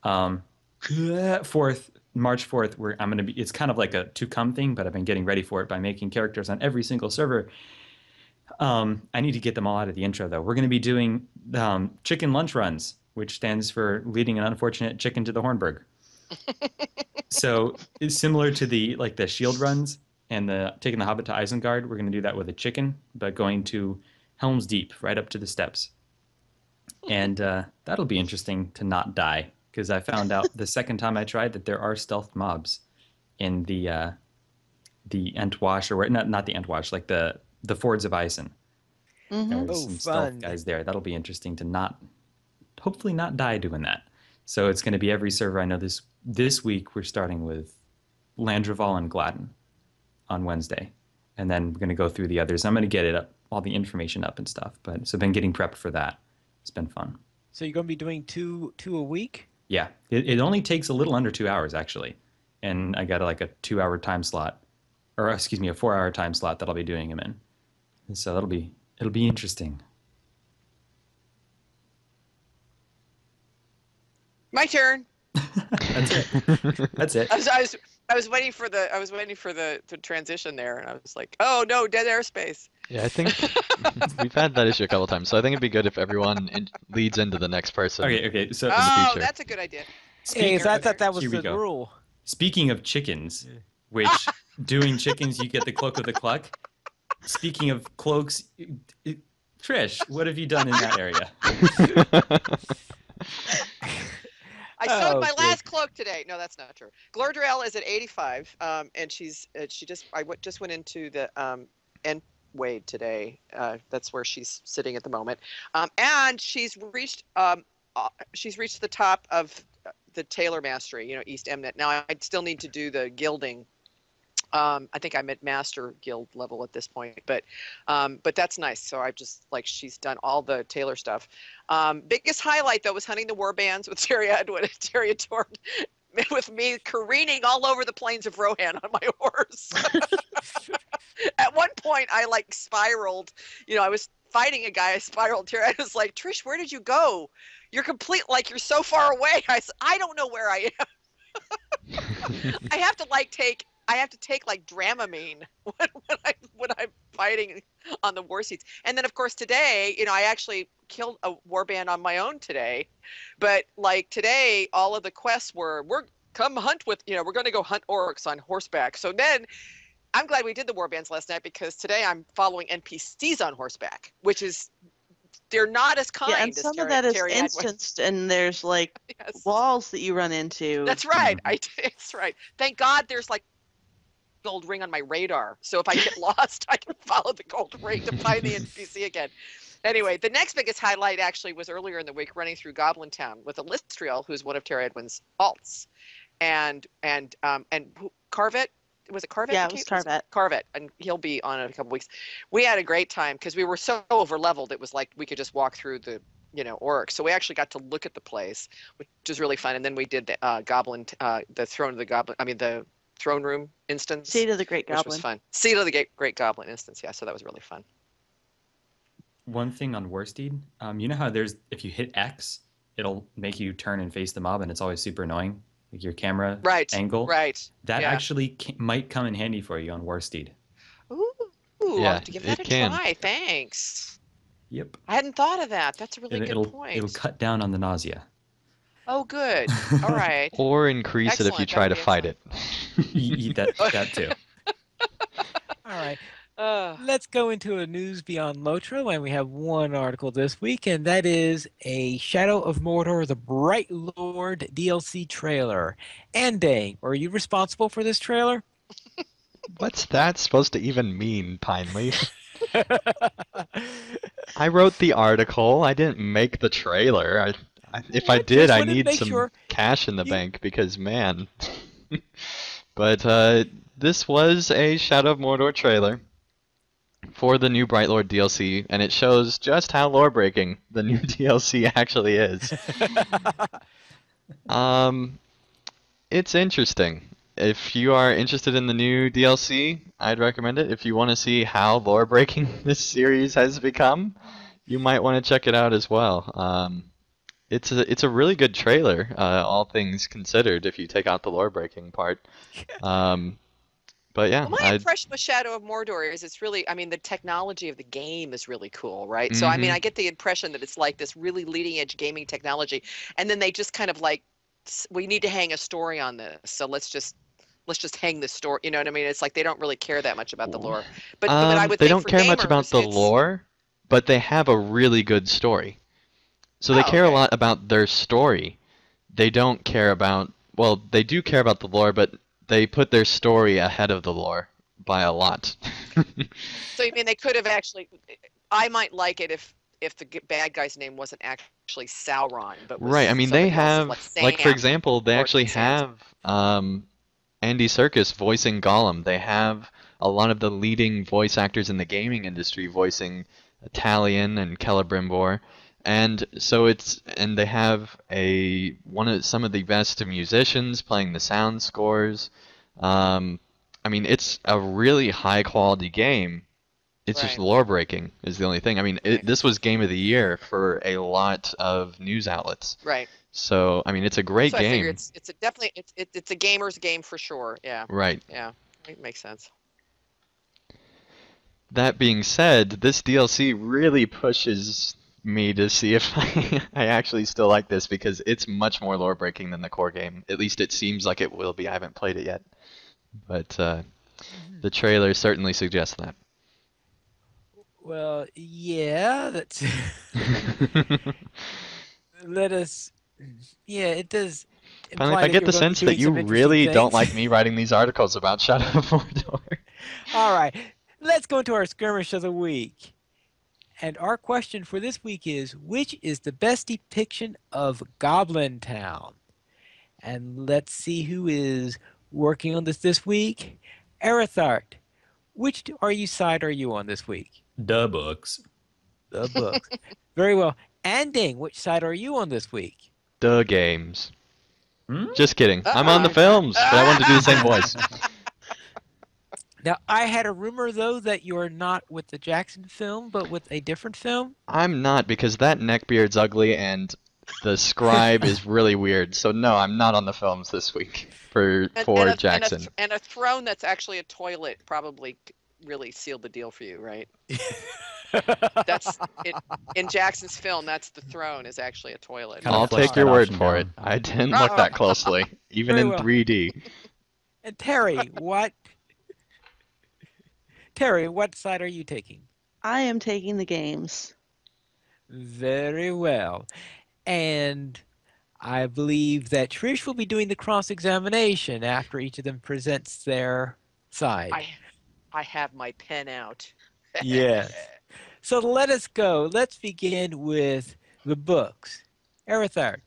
4th, March 4th, where I'm gonna be. It's kind of like a to come thing, but I've been getting ready for it by making characters on every single server. I need to get them all out of the intro though. We're going to be doing chicken lunch runs, which stands for leading an unfortunate chicken to the Hornburg. So it's similar to the shield runs and the taking the Hobbit to Isengard. We're going to do that with a chicken, but going to Helm's Deep, right up to the steps. And that'll be interesting to not die, because I found out the second time I tried that there are stealth mobs in the Entwash, or not the Entwash, like the Fords of Ison.
Mm-hmm.
There's some
fun.
stealth guys there. That'll be interesting to hopefully not die doing that. So it's going to be every server. I know this week we're starting with Landreval and Gladden on Wednesday, and then we're going to go through the others. I'm going to get it up, all the information up and stuff. But so I've been getting prepped for that. It's been fun.
So you're going to be doing two a week?
Yeah, it only takes a little under 2 hours actually, and I got like a 2-hour time slot, or excuse me, a 4-hour time slot that I'll be doing them in. And so it'll be interesting.
My turn.
That's it. That's it.
I was waiting for the transition there, and I was like, oh no, dead airspace.
Yeah, I think we've had that issue a couple times, so I think it'd be good if everyone leads into the next person.
Okay. So
Oh,
future.
that's a good idea.
Hey, I thought that was
Here we
the
go.
rule.
Speaking of chickens, which doing chickens, you get the cloak of the cluck. Speaking of cloaks, Trish, what have you done in that area?
I sewed
Oh,
my
good.
last cloak today. No, that's not true. Glordrell is at 85, and she just went into the end Wade today. That's where she's sitting at the moment, and she's reached the top of the Tailor Mastery. East Emnet. Now I still need to do the gilding. I think I'm at Master Guild level at this point, but that's nice. So I just she's done all the Tailor stuff. Biggest highlight though was hunting the warbands with Terry Edwin and Terry Torn, with me careening all over the plains of Rohan on my horse. At one point, I spiraled. I was fighting a guy. I spiraled. Terry, I was like, Trish, where did you go? You're complete. You're so far away. I said, I don't know where I am. I have to take Dramamine when I'm fighting on the war seats. And then of course today, I actually killed a warband on my own today, but like today, all of the quests we're come hunt with, we're going to go hunt orcs on horseback. So then I'm glad we did the warbands last night because today I'm following NPCs on horseback, which is they're not as kind
Yeah, and
as
some of that is
Terry Hadwin.
instanced, and there's like
Yes.
walls that you run into.
That's right. That's right. Thank God there's like gold ring on my radar. So if I get lost, I can follow the gold ring to find the NPC again. Anyway, the next biggest highlight actually was earlier in the week running through Goblin Town with Elistriel, who's one of Terry Edwin's alts. And Carvet, was it Carvet?
Yeah, it was Carvet.
Carvet, and he'll be on in a couple weeks. We had a great time because we were so over leveled. It was like we could just walk through the orcs. So we actually got to look at the place, which was really fun. And then we did the the throne of the goblin. I mean the throne room instance.
Seat of the Great Goblin.
Which was fun. Seat of the Great Goblin instance. Yeah, so that was really fun.
One thing on Warsteed, you know how if you hit X, it'll make you turn and face the mob, and it's always super annoying, like your camera angle.
Right.
That actually might come in handy for you on Warsteed.
Ooh, I'll have to give that a try. Thanks.
Yep.
I hadn't thought of that. That's a really good point.
It'll cut down on the nausea.
Oh, good. All right.
Or increase it if you try to fight it.
Eat that too.
All right. Let's go into a news beyond LOTRO, and we have one article this week, and that is a Shadow of Mordor: The Bright Lord DLC trailer. Andang, are you responsible for this trailer?
What's that supposed to even mean, Pineleaf? I wrote the article. I didn't make the trailer. If I did, I need some cash in the bank because, man. But this was a Shadow of Mordor trailer for the new Bright Lord DLC, and it shows just how lore-breaking the new DLC actually is. It's interesting. If you are interested in the new DLC, I'd recommend it. If you want to see how lore-breaking this series has become, you might want to check it out as well. It's a really good trailer, all things considered, if you take out the lore-breaking part. But yeah,
well, my impression with Shadow of Mordor is it's really, I mean, the technology of the game is really cool, right? So, I mean, I get the impression that it's like this really leading edge gaming technology, and then they just kind of like, we need to hang a story on this, so let's just hang the story. You know what I mean? It's like they don't really care that much about the lore. But I would
they
think
don't
for
care much
gamers,
about the lore, but they have a really good story. So they care a lot about their story. They don't care about, well, they do care about the lore, but they put their story ahead of the lore by a lot.
So you mean they could have actually, I might like it if the bad guy's name wasn't actually Sauron, but was
right. I mean, they have, like for
Sam,
example, they actually have Andy Serkis voicing Gollum. They have a lot of the leading voice actors in the gaming industry voicing Talion and Celebrimbor. And so they have some of the best musicians playing the sound scores. I mean, it's a really high quality game. It's just lore breaking is the only thing. I mean, this was Game of the Year for a lot of news outlets.
Right.
So I mean, it's a great game. I figure
it's a gamer's game for sure. Yeah.
Right.
Yeah, it makes sense.
That being said, this DLC really pushes me to see if I actually still like this because it's much more lore breaking than the core game. At least it seems like it will be. I haven't played it yet, but the trailer certainly suggests that.
Well, yeah, that's. Yeah, it does.
Finally, I get the sense that you really don't like me writing these articles about Shadow of Mordor.
All right, let's go into our skirmish of the week. And our question for this week is, which is the best depiction of Goblin Town? And let's see who is working on this week. Erithart, which side are you on this week?
The books.
The books. Very well. Anding, which side are you on this week?
The games. Just kidding. I'm on the films, but I wanted to do the same voice.
Now, I had a rumor, though, that you're not with the Jackson film, but with a different film.
I'm not, because that neckbeard's ugly and the scribe is really weird. So, no, I'm not on the films this week for Jackson.
And a throne that's actually a toilet probably really sealed the deal for you, right? That's it. In Jackson's film, that's the throne is actually a toilet.
Kind of
I'll
flesh
take
that
your word
option
for it.
down.
I didn't look that closely, even
Very
in
well.
3D.
And Terry, what side are you taking?
I am taking the games.
Very well. And I believe that Trish will be doing the cross-examination after each of them presents their side.
I have my pen out.
Yes. So let us go. Let's begin with the books. Erithard.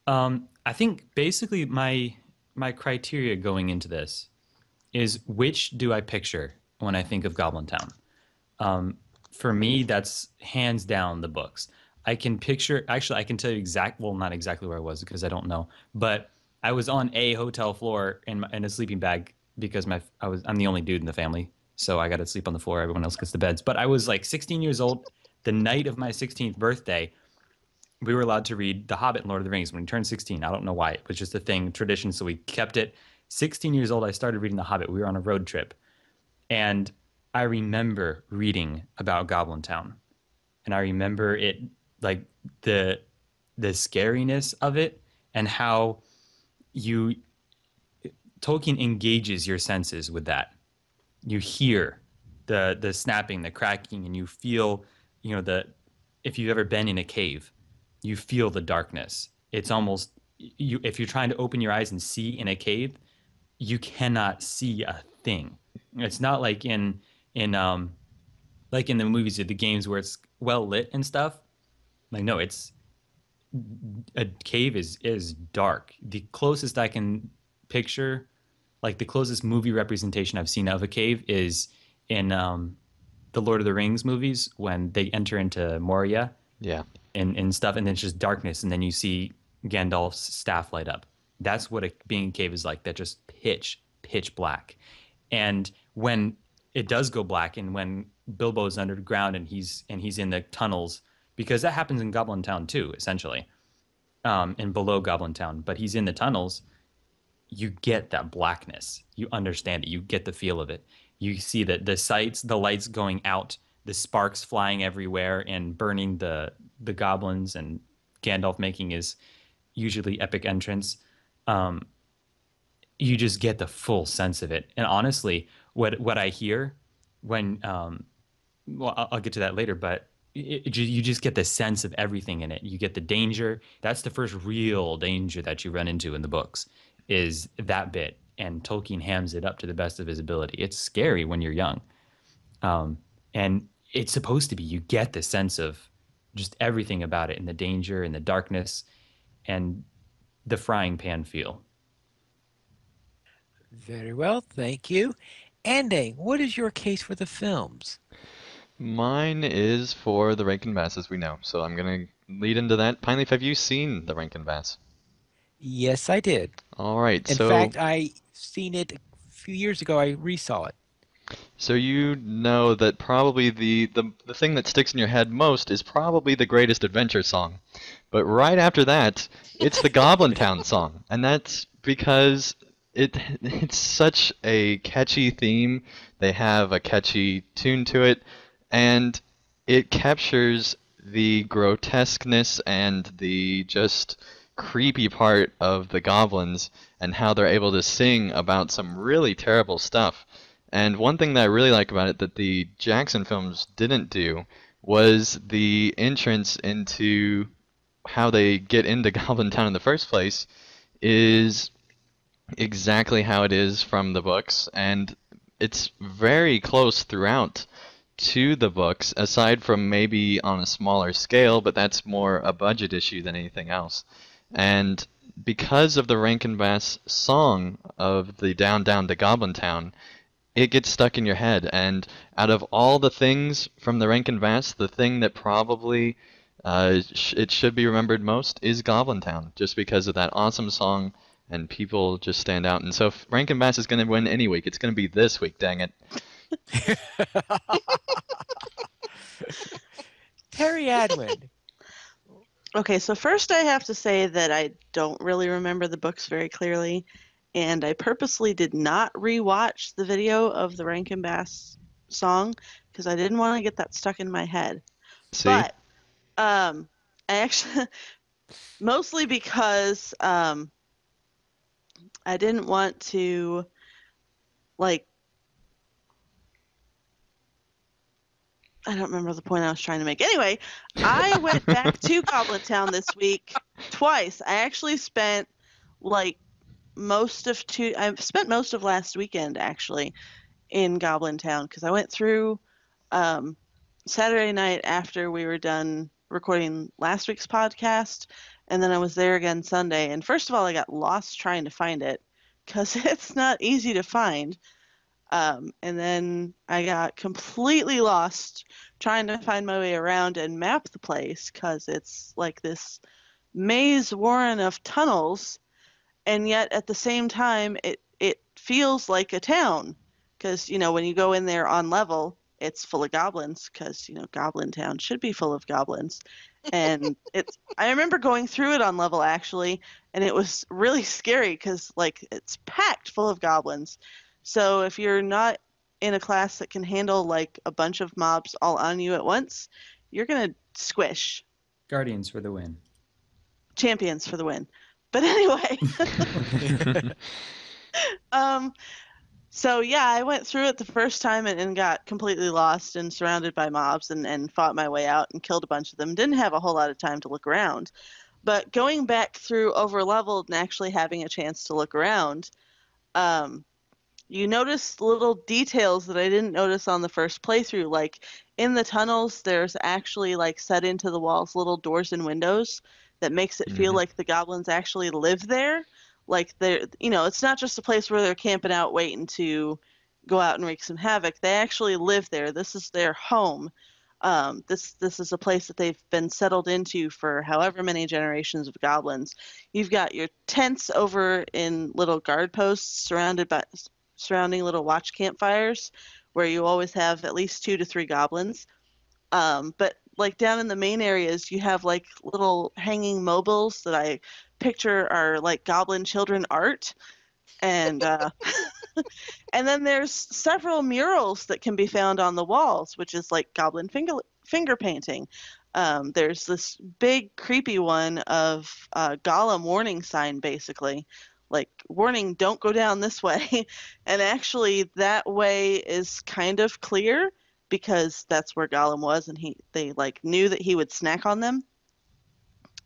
I think basically my criteria going into this is which do I picture when I think of Goblin Town. For me, that's hands down the books. I can picture. Actually, I can tell you well, not exactly where I was because I don't know, but I was on a hotel floor in a sleeping bag because I'm the only dude in the family, so I got to sleep on the floor. Everyone else gets to beds. But I was like 16 years old. The night of my 16th birthday, we were allowed to read The Hobbit and Lord of the Rings when we turned 16. I don't know why. It was just a thing, tradition, so we kept it. 16 years old, I started reading The Hobbit. We were on a road trip. And I remember reading about Goblin Town. And I remember it, like the scariness of it and how you Tolkien engages your senses with that. You hear the snapping, the cracking, and you feel, if you've ever been in a cave, you feel the darkness. It's almost if you're trying to open your eyes and see in a cave, you cannot see a thing. It's not like like in the movies or the games where it's well lit and stuff. Like no, it's a cave is dark. The closest I can picture, like the closest movie representation I've seen of a cave is in the Lord of the Rings movies when they enter into Moria
Yeah.
and stuff, and then it's just darkness, and then you see Gandalf's staff light up. That's what being a cave is like. That just pitch black. And when it does go black, and when Bilbo's underground and he's in the tunnels, because that happens in Goblin Town too, essentially, and below Goblin Town. But he's in the tunnels. You get that blackness. You understand it. You get the feel of it. You see that the lights going out, the sparks flying everywhere and burning the goblins, and Gandalf making his usually epic entrance. You just get the full sense of it. And honestly, what I hear when well, I'll get to that later, but you just get the sense of everything in it. You get the danger. That's the first real danger that you run into in the books, is that bit. And Tolkien hams it up to the best of his ability. It's scary when you're young. And it's supposed to be. You get the sense of just everything about it, and the danger and the darkness and the frying pan feel.
Very well, thank you. Andang, what is your case for the films?
Mine is for the Rankin Bass, as we know. So I'm going to lead into that. Pineleaf, have you seen the Rankin Bass?
Yes, I did.
All right.
In fact, I seen it a few years ago. I resaw it.
So you know that probably the thing that sticks in your head most is probably the Greatest Adventure song. But right after that, it's the Goblin Town song. And that's because it's such a catchy theme. They have a catchy tune to it, and it captures the grotesqueness and the just creepy part of the goblins and how they're able to sing about some really terrible stuff. And one thing that I really like about it that the Jackson films didn't do was the entrance into how they get into Goblin Town in the first place is exactly how it is from the books, and it's very close throughout to the books, aside from maybe on a smaller scale, but that's more a budget issue than anything else. And because of the Rankin Bass song of the Down Down to Goblin Town, it gets stuck in your head. And out of all the things from the Rankin Bass, the thing that probably it should be remembered most is Goblin Town, just because of that awesome song, and people just stand out. And so if Rankin Bass is going to win any week, it's going to be this week, dang it.
Terry Adwin.
Okay, so first I have to say that I don't really remember the books very clearly, and I purposely did not rewatch the video of the Rankin Bass song because I didn't want to get that stuck in my head.
See?
But I actually mostly because I didn't want to like I don't remember the point I was trying to make. Anyway, I went back to Goblin Town this week twice. I actually spent like I spent most of last weekend actually in Goblin Town because I went through um, Saturday night after we were done recording last week's podcast, and then I was there again Sunday. And first of all, I got lost trying to find it because it's not easy to find. And then I got completely lost trying to find my way around and map the place because it's like this maze warren of tunnels, and yet at the same time it feels like a town because when you go in there on level it's full of goblins because Goblin Town should be full of goblins. And I remember going through it on level actually, and it was really scary because like it's packed full of goblins. So if you're not in a class that can handle like a bunch of mobs all on you at once, you're gonna squish.
Guardians for the win.
Champions for the win. But anyway, um, so yeah, I went through it the first time and got completely lost and surrounded by mobs and fought my way out and killed a bunch of them. Didn't have a whole lot of time to look around. But going back through over leveled and actually having a chance to look around, um, you notice little details that I didn't notice on the first playthrough. Like in the tunnels, there's actually like set into the walls little doors and windows that makes it feel
Mhm.
like the goblins actually live there. Like it's not just a place where they're camping out waiting to go out and wreak some havoc. They actually live there. This is their home. This is a place that they've been settled into for however many generations of goblins. You've got your tents over in little guard posts surrounding little watch campfires where you always have at least 2 to 3 goblins. But like down in the main areas, you have like little hanging mobiles that I picture are like goblin children art. And and then there's several murals that can be found on the walls, which is like goblin finger painting. There's this big creepy one of Gollum warning sign, basically, like warning, don't go down this way. And actually, that way is kind of clear because that's where Gollum was, and they like knew that he would snack on them.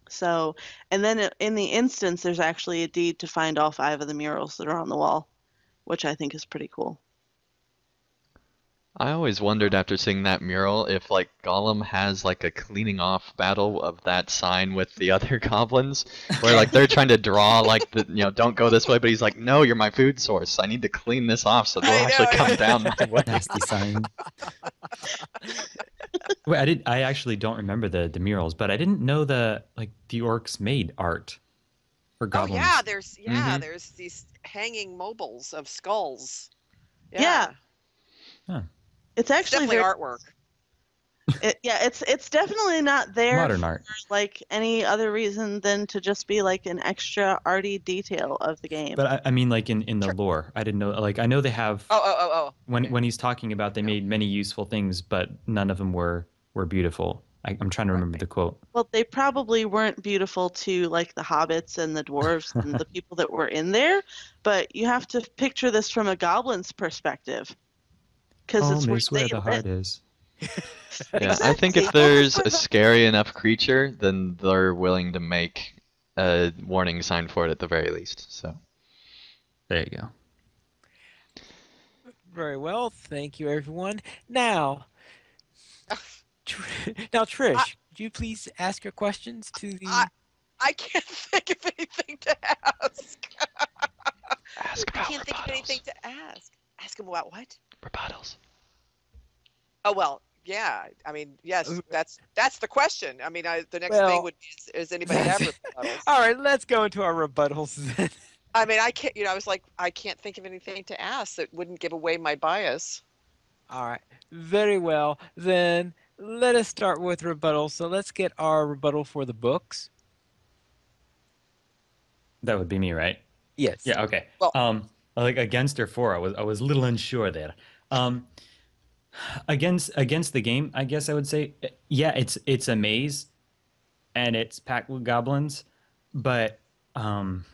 So, and then in the instance, there's actually a deed to find all 5 of the murals that are on the wall, which I think is pretty cool.
I always wondered after seeing that mural if like Gollum has like a cleaning off battle of that sign with the other goblins, where like they're trying to draw like don't go this way, but he's like, no, you're my food source. I need to clean this off so they'll
I
actually
know.
come down my way.
Nasty sign. Wait, I actually don't remember the murals, but I didn't know the orcs made art for
Oh
goblins.
yeah,
Mhm.
there's these hanging mobiles of skulls.
Yeah.
Huh.
It's
It's
actually
definitely
very
artwork.
it's definitely not there
Modern
for
art.
like any other reason than to just be like an extra arty detail of the game.
But I mean, like in the
Sure.
lore, I didn't know. Like I know they have
Oh.
when
Okay.
when he's talking about they
No.
made many useful things, but none of them were beautiful. I'm trying to remember
Right.
the quote.
Well, they probably weren't beautiful to like the hobbits and the dwarves and the people that were in there, but you have to picture this from a goblin's perspective because it's
Home
where
is
they
where the
live.
heart is.
Yeah, I think
Exactly.
if there's a scary enough creature, then they're willing to make a warning sign for it at the very least. So,
There you go.
Very well. Thank you, everyone. Now, now,
I,
Trish, could you please ask your questions to
I
the?
I can't think of anything to ask.
ask
I
about
can't think of anything
rebuttals.
to ask. Ask him about what?
Rebuttals.
Oh well, yeah. I mean, yes, that's the question. I mean, the next thing
Well,
would be, is anybody have rebuttals?
all right. Let's go into our rebuttals then.
I mean, I can't. I was like, I can't think of anything to ask that wouldn't give away my bias.
All right. Very well. Then let us start with rebuttal. So let's get our rebuttal for the books.
That would be me, right?
Yes.
Yeah. Okay.
Well,
Like against or for, I was a little unsure there. Um, Against the game, I guess I would say, yeah, it's a maze and it's packed with goblins, but um,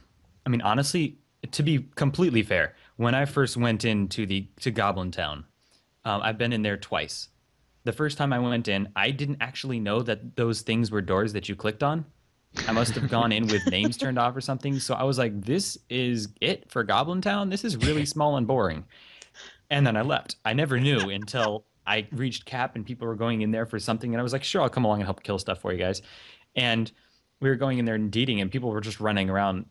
I mean, honestly, to be completely fair, when I first went into the to Goblin Town, I've been in there twice. The first time I went in, I didn't actually know that those things were doors that you clicked on. I must have gone in with names turned off or something. So I was like, this is it for Goblin Town? This is really small and boring. And then I left. I never knew until I reached Cap and people were going in there for something. And I was like, sure, I'll come along and help kill stuff for you guys. And we were going in there and deeding, and people were just running around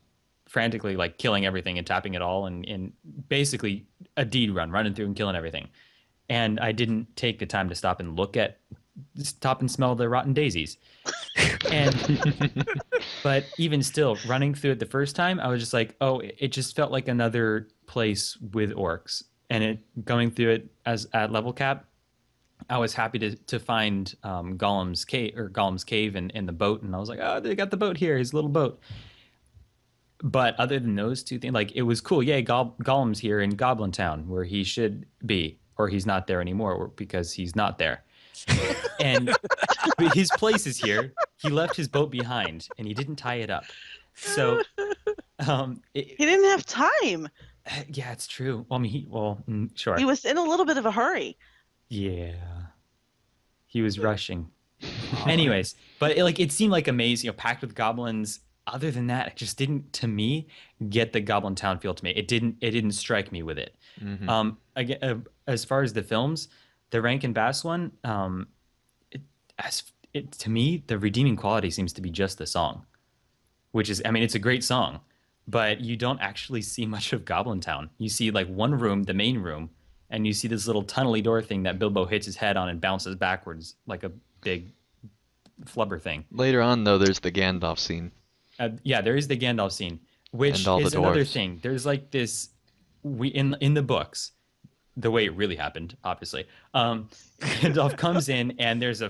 frantically, like killing everything and tapping it all. And basically a deed run, running through and killing everything. And I didn't take the time to stop and smell the rotten daisies. And but even still, running through it the first time, I was just like, oh, it just felt like another place with orcs. And it going through it as at level cap, I was happy to find Gollum's cave and the boat, and I was like, oh, they got the boat here, his little boat. But other than those two things, like it was cool. Yay, Gollum's here in Goblin Town, where he should be, or he's not there anymore because he's not there. And but his place is here. He left his boat behind, and he didn't tie it up. So,
He didn't have time.
yeah, it's true. Well, I mean, sure.
He was in a little bit of a hurry.
Yeah, he was rushing. Anyways, but it seemed like a maze, packed with goblins. Other than that, it just didn't, to me, get the Goblin Town feel to me. It didn't strike me with it. Again, as far as the films, the Rankin Bass one, to me, the redeeming quality seems to be just the song, which is, I mean, it's a great song, but you don't actually see much of Goblin Town. You see like one room, the main room, and you see this little tunnely door thing that Bilbo hits his head on and bounces backwards like a big flubber thing.
Later on, though, there's the Gandalf scene.
Yeah, there is the Gandalf scene, which
And all the
is another
dwarves.
thing. There's like this, in the books, the way it really happened, obviously. Gandalf comes in and there's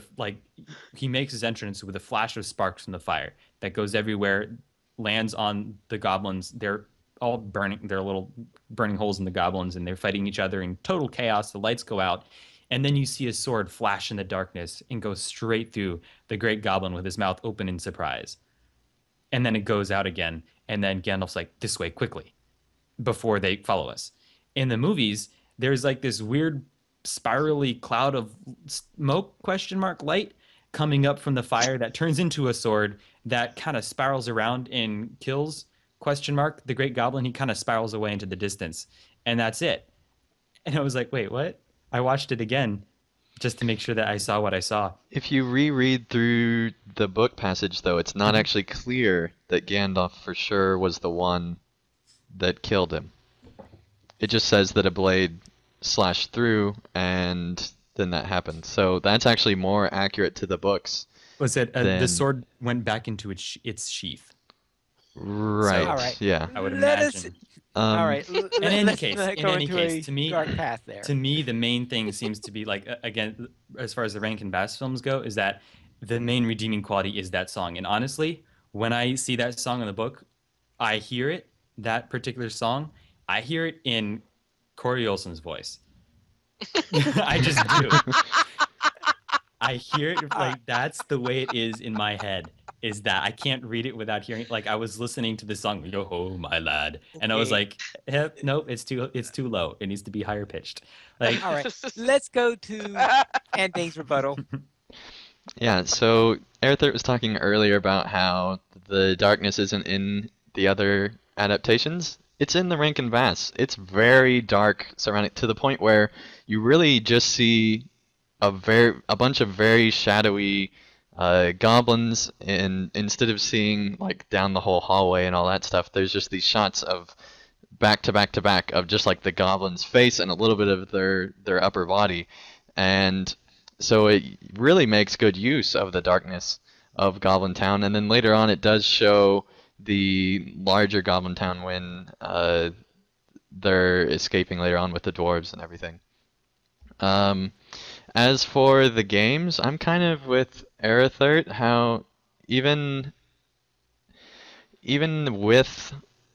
he makes his entrance with a flash of sparks from the fire that goes everywhere, lands on the goblins. They're all burning, they're little burning holes in the goblins, and they're fighting each other in total chaos. The lights go out, and then you see a sword flash in the darkness and go straight through the great goblin with his mouth open in surprise. And then it goes out again, and then Gandalf's like, this way, quickly, before they follow us. In the movies, there's like this weird spirally cloud of smoke light coming up from the fire that turns into a sword that kind of spirals around and kills the great goblin. He kind of spirals away into the distance, and that's it. And I was like, wait, what? I watched it again just to make sure that I saw what I saw.
If you reread through the book passage, though, it's not actually clear that Gandalf for sure was the one that killed him. It just says that a blade slashed through, and then that happened. So that's actually more accurate to the books.
Was it the
Then-
sword went back into its sheath?
Right.
all right.
Yeah.
I would
Let us-
imagine.
All right.
In any case,
to
me,
dark path there.
to me, the main thing seems to be like, again, as far as the Rankin Bass films go, is that the main redeeming quality is that song. And honestly, when I see that song in the book, I hear it, that particular song, I hear it in Corey Olsen's voice. I just do. I hear it like that's the way it is in my head. Is that I can't read it without hearing it. Like I was listening to the song "Yo Ho, My Lad," and I was
Okay.
like, "Nope, it's too low. It needs to be higher pitched." Like,
All right. Let's go to Ending's rebuttal.
Yeah, so Arthur was talking earlier about how the darkness isn't in the other adaptations. It's in the Rankin Bass. It's very dark surrounding to the point where you really just see a bunch of very shadowy goblins, and instead of seeing like down the whole hallway and all that stuff, there's just these shots of back to back to back of just like the goblin's face and a little bit of their upper body. And so it really makes good use of the darkness of Goblin Town. And then later on, it does show the larger Goblin Town when they're escaping later on with the dwarves and everything. As for the games, I'm kind of with Arathert, how even with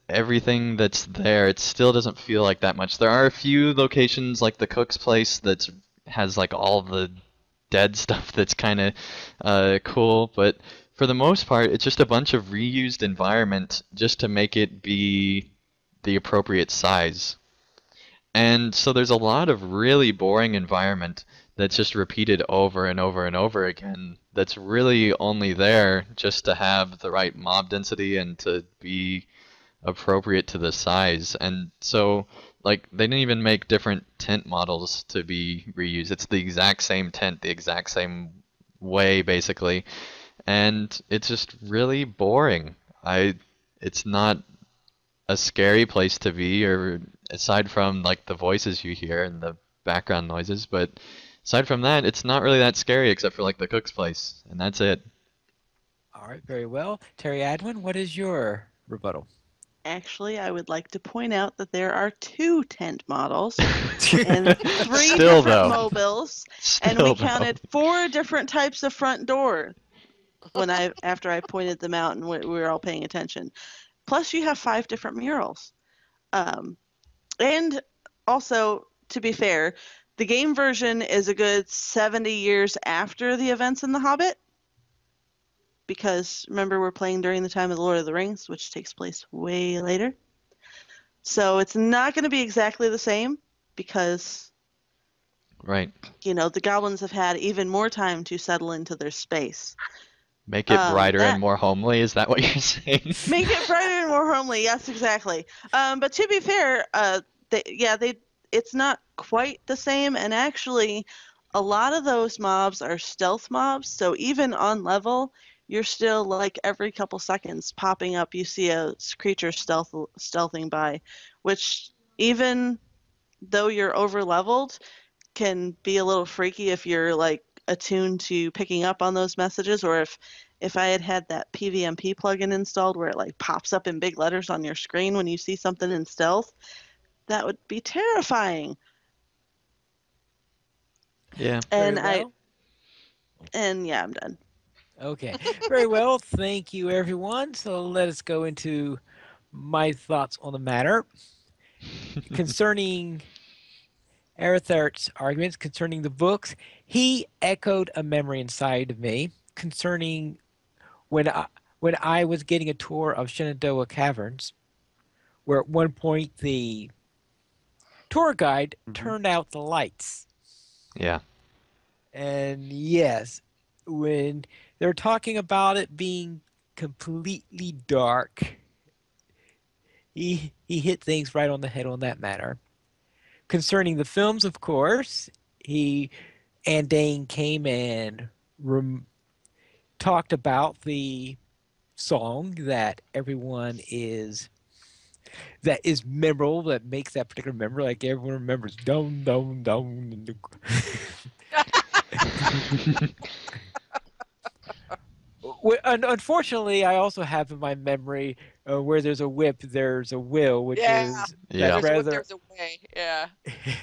everything that's there, it still doesn't feel like that much. There are a few locations like the cook's place that's has like all the dead stuff that's kind of cool, but for the most part, it's just a bunch of reused environment just to make it be the appropriate size. And so there's a lot of really boring environment that's just repeated over and over and over again that's really only there just to have the right mob density and to be appropriate to the size. And so, like, they didn't even make different tent models to be reused. It's the exact same tent, the exact same way, basically. And it's just really boring. It's not a scary place to be, or aside from like the voices you hear and the background noises, but aside from that, it's not really that scary except for like the cook's place, and that's it.
All right, very well. Terry Adwin, what is your rebuttal?
Actually, I would like to point out that there are 2 tent models and 3
Still
different
though,
mobiles, and
still
we
though.
counted 4 different types of front door after I pointed them out and we were all paying attention. Plus, you have 5 different murals. And also, to be fair, the game version is a good 70 years after the events in The Hobbit. Because remember, we're playing during the time of The Lord of the Rings, which takes place way later. So it's not going to be exactly the same because,
Right.
the goblins have had even more time to settle into their space.
Make it brighter and
That
more homely, is that what you're saying?
make it brighter and more homely. Yes, exactly. But to be fair, it's not quite the same. And actually, a lot of those mobs are stealth mobs. So even on level, you're still like every couple seconds popping up. You see a creature stealthing by, which even though you're over leveled, can be a little freaky if you're like attuned to picking up on those messages, or if I had that PVMP plugin installed where it like pops up in big letters on your screen when you see something in stealth, that would be terrifying.
Yeah.
Very
And
well.
yeah, I'm done.
Okay, very well. Thank you, everyone. So let us go into my thoughts on the matter concerning Arathart's arguments concerning the books. He echoed a memory inside of me concerning when I when I was getting a tour of Shenandoah Caverns, where at one point the tour guide turned out the lights.
Yeah.
And yes, when they're talking about it being completely dark, he hit things right on the head on that matter. Concerning the films, of course, he and Dane came and talked about the song that is memorable, that makes that particular member, like everyone remembers down down down. Unfortunately, I also have in my memory where there's a whip, there's a will, which
Yeah.
is
Where
Yeah.
that
there's a whip,
rather.
there's a way. Yeah. Yeah.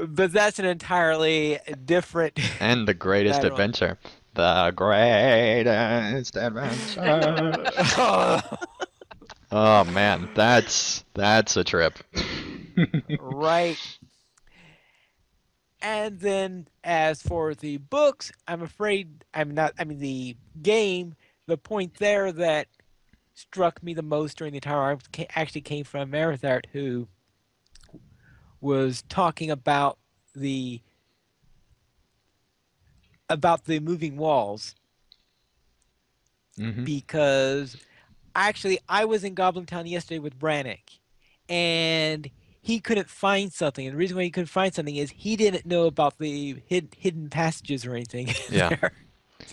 But that's an entirely different
And the greatest
matter.
adventure. The greatest adventure. Oh man, that's a trip.
Right. And then as for the books, I'm afraid I'm not. I mean, the game, the point there that struck me the most during the entire arc actually came from Marithart, who was talking the about the moving walls,
Hmm.
because actually I was in Goblin Town yesterday with Brannick, and he couldn't find something. And the reason why he couldn't find something is he didn't know about the hidden passages or anything
Yeah.
there.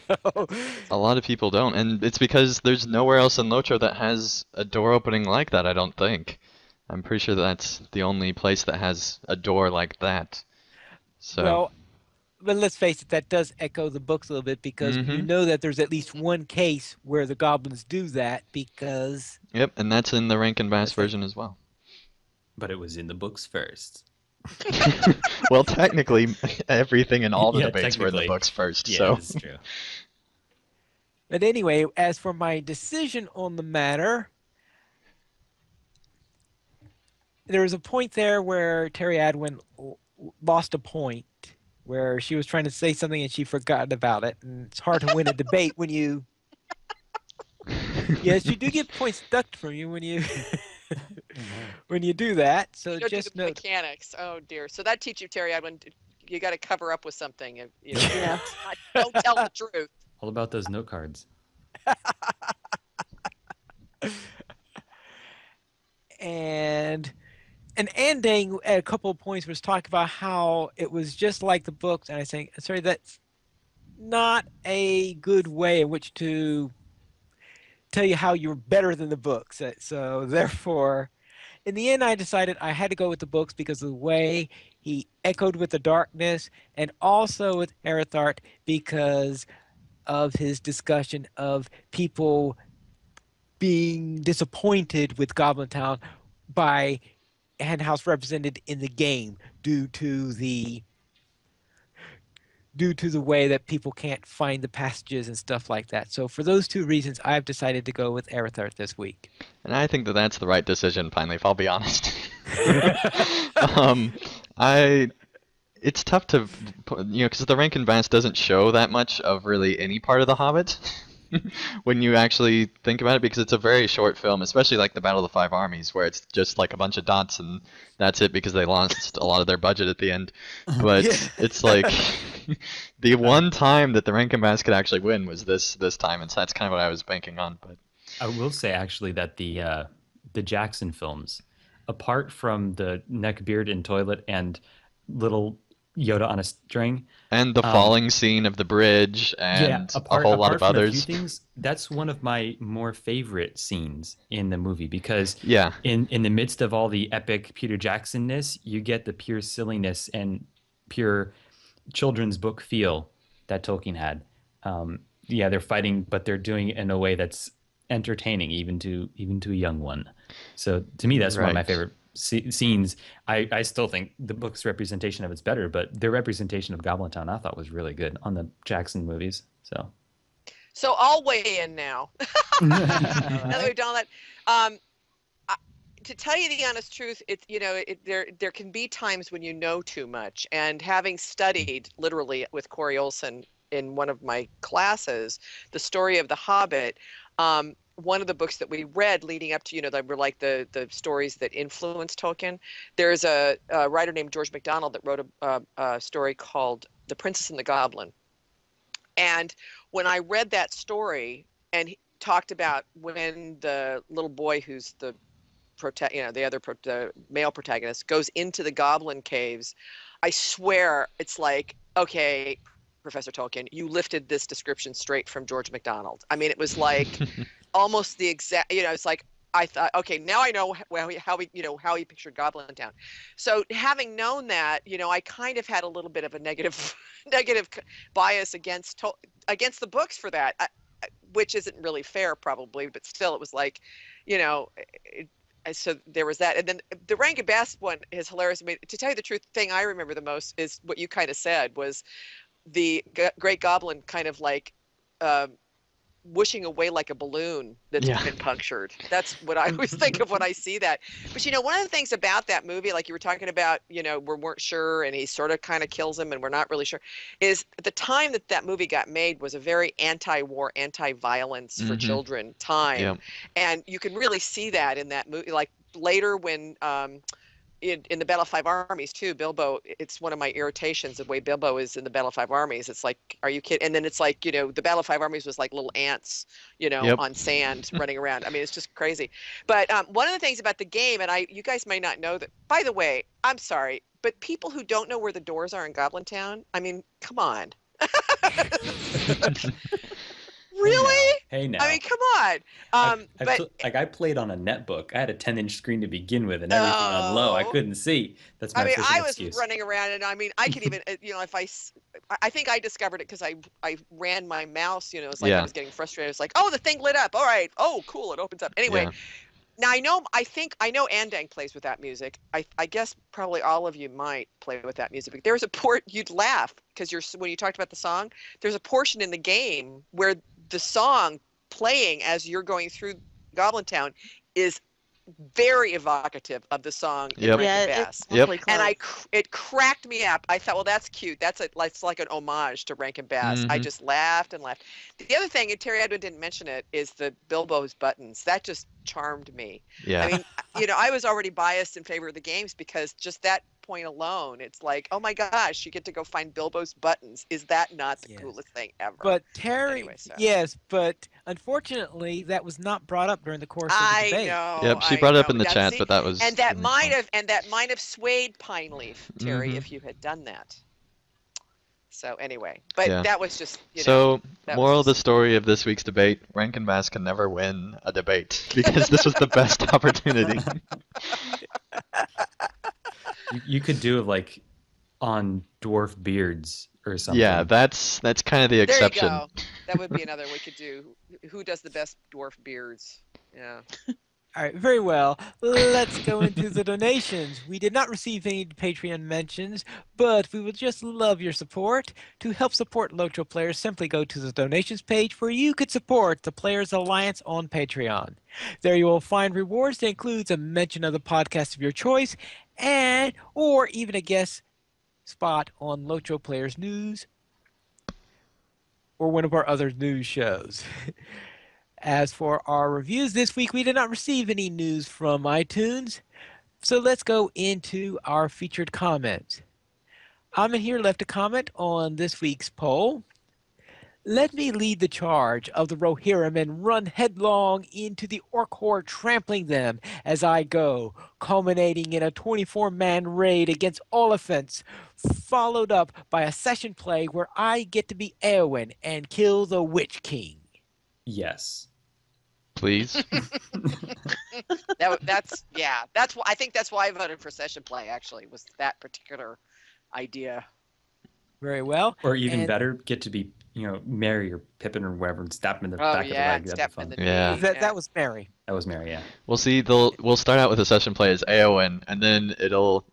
So,
A lot of people don't, and it's because there's nowhere else in Lotro that has a door opening like that, I don't think. I'm pretty sure that's the only place that has a door like that. So,
well, but let's face it, that does echo the books a little bit because you
hmm.
know that there's at least one case where the goblins do that because
Yep, and that's in the Rankin Bass
let's say,
version as well.
But it was in the books first.
Well, technically, everything in all the
Yeah,
debates were in the
technically.
books first,
Yeah,
so.
this is true.
but anyway, as for my decision on the matter, there was a point there where Terry Adwin lost a point where she was trying to say something and she forgot about it. And it's hard to win a debate when you. Yes, you do get points deducted from you when you when you do that.
You
So
don't do the
just note.
mechanics. Oh dear. So that teach you, Terry. You got to cover up with something. You know,
Yeah.
don't tell the truth.
All about those note cards.
and Andang at a couple of points was talking about how it was just like the books, and I think, sorry, that's not a good way in which to tell you how you're better than the books. So therefore, in the end, I decided I had to go with the books because of the way he echoed with the darkness, and also with Erithart because of his discussion of people being disappointed with Goblin Town by Henhouse represented in the game due to the way that people can't find the passages and stuff like that. So for those two reasons, I've decided to go with Erithart this week.
And I think that that's the right decision, finally, if I'll be honest. um, I it's tough to, because the Rankin Bass doesn't show that much of really any part of The Hobbit when you actually think about it, because it's a very short film, especially like the Battle of the Five Armies, where it's just like a bunch of dots and that's it because they lost a lot of their budget at the end. But
Yeah.
it's like the one time that the Rankin Bass could actually win was this time, and so that's kind of what I was banking on. But
I will say actually that the Jackson films, apart from the neck beard and toilet and little Yoda on a string,
and the
um,
falling scene of the bridge
yeah,
and a whole lot
apart
of
from a few
others.
things, that's one of my more favorite scenes in the movie because
Yeah.
in the midst of all the epic Peter Jackson-ness, you get the pure silliness and pure children's book feel that Tolkien had. Yeah, they're fighting, but they're doing it in a way that's entertaining, even to a young one. So to me, that's one of my
Right.
favorite scenes. I still think the book's representation of it's better, but their representation of Goblin Town I thought was really good on the Jackson movies. So
So I'll weigh in now. Now that we've done that, um, to tell you the honest truth, there can be times when you know too much. And having studied literally with Corey Olson in one of my classes, the story of the Hobbit, one of the books that we read leading up to, that were like the stories that influenced Tolkien. There's a writer named George MacDonald that wrote a story called The Princess and the Goblin. And when I read that story and he talked about when the little boy who's the the male protagonist goes into the goblin caves, I swear it's like, okay, Professor Tolkien, you lifted this description straight from George MacDonald. I mean, it was like almost the exact, it's like, I thought, okay, now I know how he pictured Goblin Town. So having known that, I kind of had a little bit of a negative bias against the books for that, which isn't really fair probably, but still it was like, so there was that. And then the Rankin Bass one is hilarious. I mean, to tell you the truth, the thing I remember the most is what you kind of said was the Great Goblin kind of like whooshing away like a balloon that's
Yeah.
been punctured. That's what I always think of when I see that. But one of the things about that movie, like you were talking about, we weren't sure, and he sort of kind of kills him, and we're not really sure, is the time that movie got made was a very anti-war, anti-violence for children time,
Yeah.
and you can really see that in that movie. Like later when in the Battle of Five Armies too, Bilbo, it's one of my irritations, the way Bilbo is in the Battle of Five Armies. It's like, are you kidding? And then it's like, the Battle of Five Armies was like little ants,
Yep.
on sand running around. I mean, it's just crazy. But one of the things about the game, and you guys may not know that, by the way, I'm sorry, but people who don't know where the doors are in Goblin Town, I mean, come on. Really?
Hey now.
I mean, come on.
I played on a netbook. I had a 10-inch screen to begin with, and everything on low. I
Oh.
couldn't see. That's my
I mean,
official
I was
excuse.
running around, and I mean, I could even, if I think I discovered it because I ran my mouse, it's like I
Yeah.
was getting frustrated. It's like, oh, the thing lit up. All right. Oh, cool. It opens up. Anyway,
Yeah.
now I know Andang plays with that music. I guess probably all of you might play with that music. But there's a you'd laugh because when you talked about the song, there's a portion in the game where the song playing as you're going through Goblin Town is very evocative of the song in
Yep.
Rankin
Yeah,
Bass.
it's
Yep.
awfully
And
close.
it cracked me up. I thought, well, that's cute. It's like an homage to Rankin Bass. I
Mhm.
just laughed and laughed. The other thing, and Terry Edwin didn't mention it, is the Bilbo's buttons. That just charmed me. I
Yeah.
mean, I was already biased in favor of the games because just that point alone, it's like, oh my gosh, you get to go find Bilbo's buttons. Is that not the
Yes.
coolest thing ever?
But Terry,
Anyway, so
yes, but unfortunately, that was not brought up during the course of the debate.
Yep, she
I
brought it up
know.
in the
Now
chat,
see,
but that was the response.
and that might have swayed Pine Leaf, Terry,
Mhm.
if you had done that. So anyway, but
Yeah.
that was just,
So,
that was
moral of the
just
story of this week's debate, Rankin Bass can never win a debate because this was the best opportunity.
You could do it like on dwarf beards or something.
Yeah, that's kind of the
there you
exception.
go. That would be another we could do. Who does the best dwarf beards? Yeah.
All right, very well. Let's go into the donations. We did not receive any Patreon mentions, but we would just love your support. To help support LOTRO players, simply go to the donations page where you could support the Players Alliance on Patreon. There you will find rewards that includes a mention of the podcast of your choice and or even a guest spot on LOTRO Players News or one of our other news shows. As for our reviews this week, we did not receive any news from iTunes. So let's go into our featured comments. Amin here left a comment on this week's poll. Let me lead the charge of the Rohirrim and run headlong into the orc horde, trampling them as I go, culminating in a 24-man raid against Oliphants, followed up by a session play where I get to be Eowyn and kill the Witch King.
Yes.
Please.
That's That's why I think that's why I voted for session play. Actually, was that particular idea.
Very well.
Or even
And
better, get to be, Mary or Pippin or whoever and stab him in the
Oh
back of the
yeah,
leg. That'd
step
be fun.
in the
Yeah.
knee.
that was Mary.
That was Mary, yeah.
We'll see. We'll start out with a session play as Eowyn, and then it'll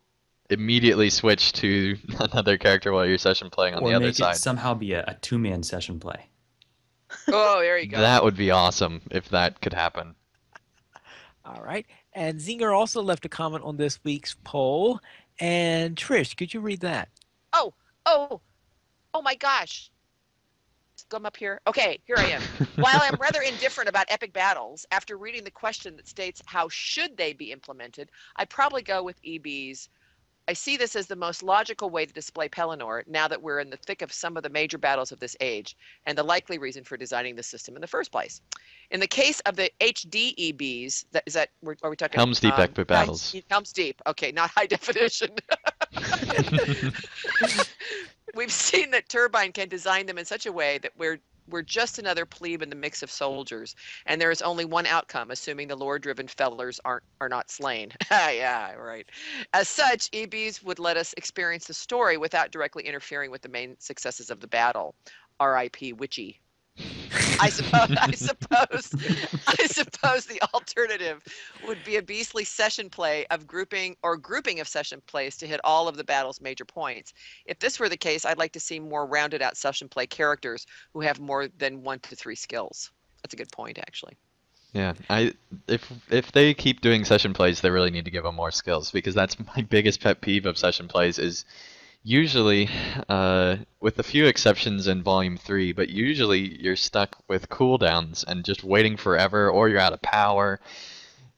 immediately switch to another character while you're session playing on
Or
the other
make
side.
it somehow be a two-man session play.
Oh, there you go.
That would be awesome if that could happen.
All right. And Zinger also left a comment on this week's poll. And Trish, could you read that?
Oh my gosh. Come up here. Okay, here I am. While I'm rather indifferent about epic battles, after reading the question that states how should they be implemented, I'd probably go with EBs. I see this as the most logical way to display Pelennor now that we're in the thick of some of the major battles of this age, and the likely reason for designing the system in the first place. In the case of the HD EBs, are we talking
Helm's Deep epic battles.
Helm's Deep. Okay, not high definition. We've seen that Turbine can design them in such a way that we're just another plebe in the mix of soldiers, and there is only one outcome, assuming the lore-driven fellers are not slain. Yeah, right. As such, EBs would let us experience the story without directly interfering with the main successes of the battle. R.I.P. Witchy. I suppose the alternative would be a beastly session play of grouping of session plays to hit all of the battle's major points. If this were the case, I'd like to see more rounded out session play characters who have more than 1 to 3 skills. That's a good point, actually.
Yeah, if they keep doing session plays, they really need to give them more skills, because that's my biggest pet peeve of session plays is usually, with a few exceptions in Volume 3, but usually you're stuck with cooldowns and just waiting forever, or you're out of power.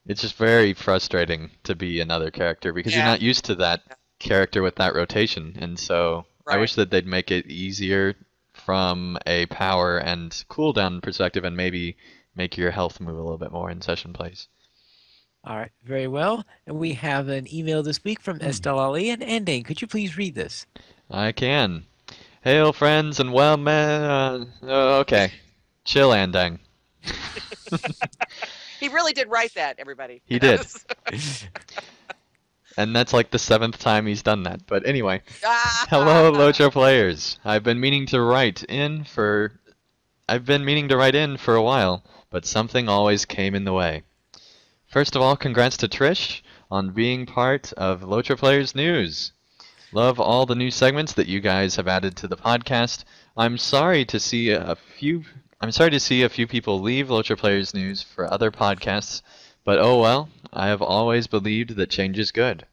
It's just very frustrating to be another character because you're
Yeah.
not used to that character with that rotation, and so I wish that they'd make it easier from a power and cooldown perspective and maybe make your health move a little bit more in session plays.
All right, very well. And we have an email this week from Estelle Ali and Ending. Could you please read this?
I can. Hail, friends, and well, man. Okay. Chill, Andang.
He really did write that, everybody.
He did. And that's like the 7th time he's done that. But anyway. Hello, LOTRO players. I've been meaning to write in for a while, but something always came in the way. First of all, congrats to Trish on being part of LOTRO Players News. Love all the new segments that you guys have added to the podcast. I'm sorry to see a few people leave LOTRO Players News for other podcasts, But oh well, I have always believed that change is good.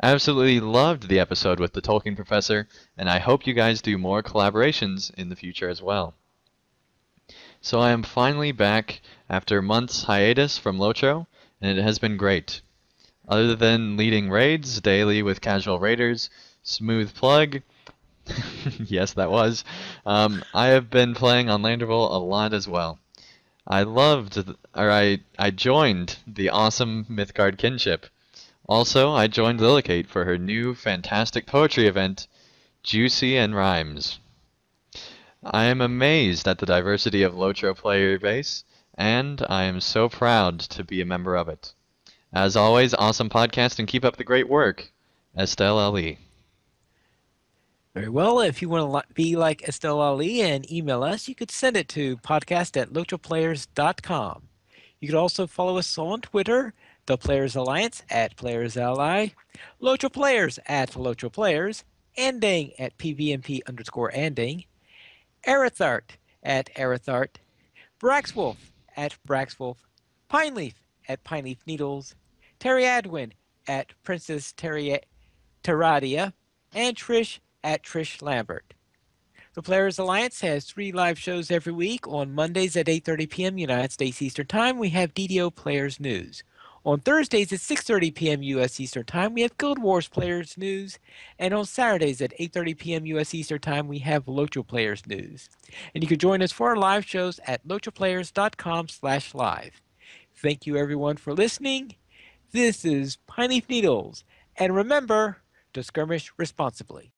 I absolutely loved the episode with the Tolkien professor, and I hope you guys do more collaborations in the future as well. So I am finally back after months hiatus from LOTRO, and it has been great. Other than leading raids daily with casual raiders, smooth plug, yes that was, I have been playing on Landerville a lot as well. I joined the awesome Mythgard kinship. Also, I joined Lillicate for her new fantastic poetry event, Juicy and Rhymes. I am amazed at the diversity of LOTRO player base, and I am so proud to be a member of it. As always, awesome podcast and keep up the great work. Estelle Ali.
Very well. If you want to be like Estelle Ali and email us, you could send it to podcast@lotroplayers.com. You could also follow us on Twitter, The Players Alliance @PlayersAlly, Lotro Players @LotroPlayers, Anding @PVMP_Anding, Arithart @Arithart, Braxwolf @Braxwolf, Pineleaf @Pineleaf Needles, Terry Adwin @Princess Terradia, and Trish @Trish Lambert. The Players Alliance has 3 live shows every week. On Mondays at 8:30 p.m. United States Eastern Time, we have DDO Players News. On Thursdays at 6:30 p.m. U.S. Eastern Time, we have Guild Wars Players News. And on Saturdays at 8:30 p.m. U.S. Eastern Time, we have Lotro Players News. And you can join us for our live shows at lotroplayers.com/live. Thank you everyone for listening. This is Pineleaf Needles. And remember to skirmish responsibly.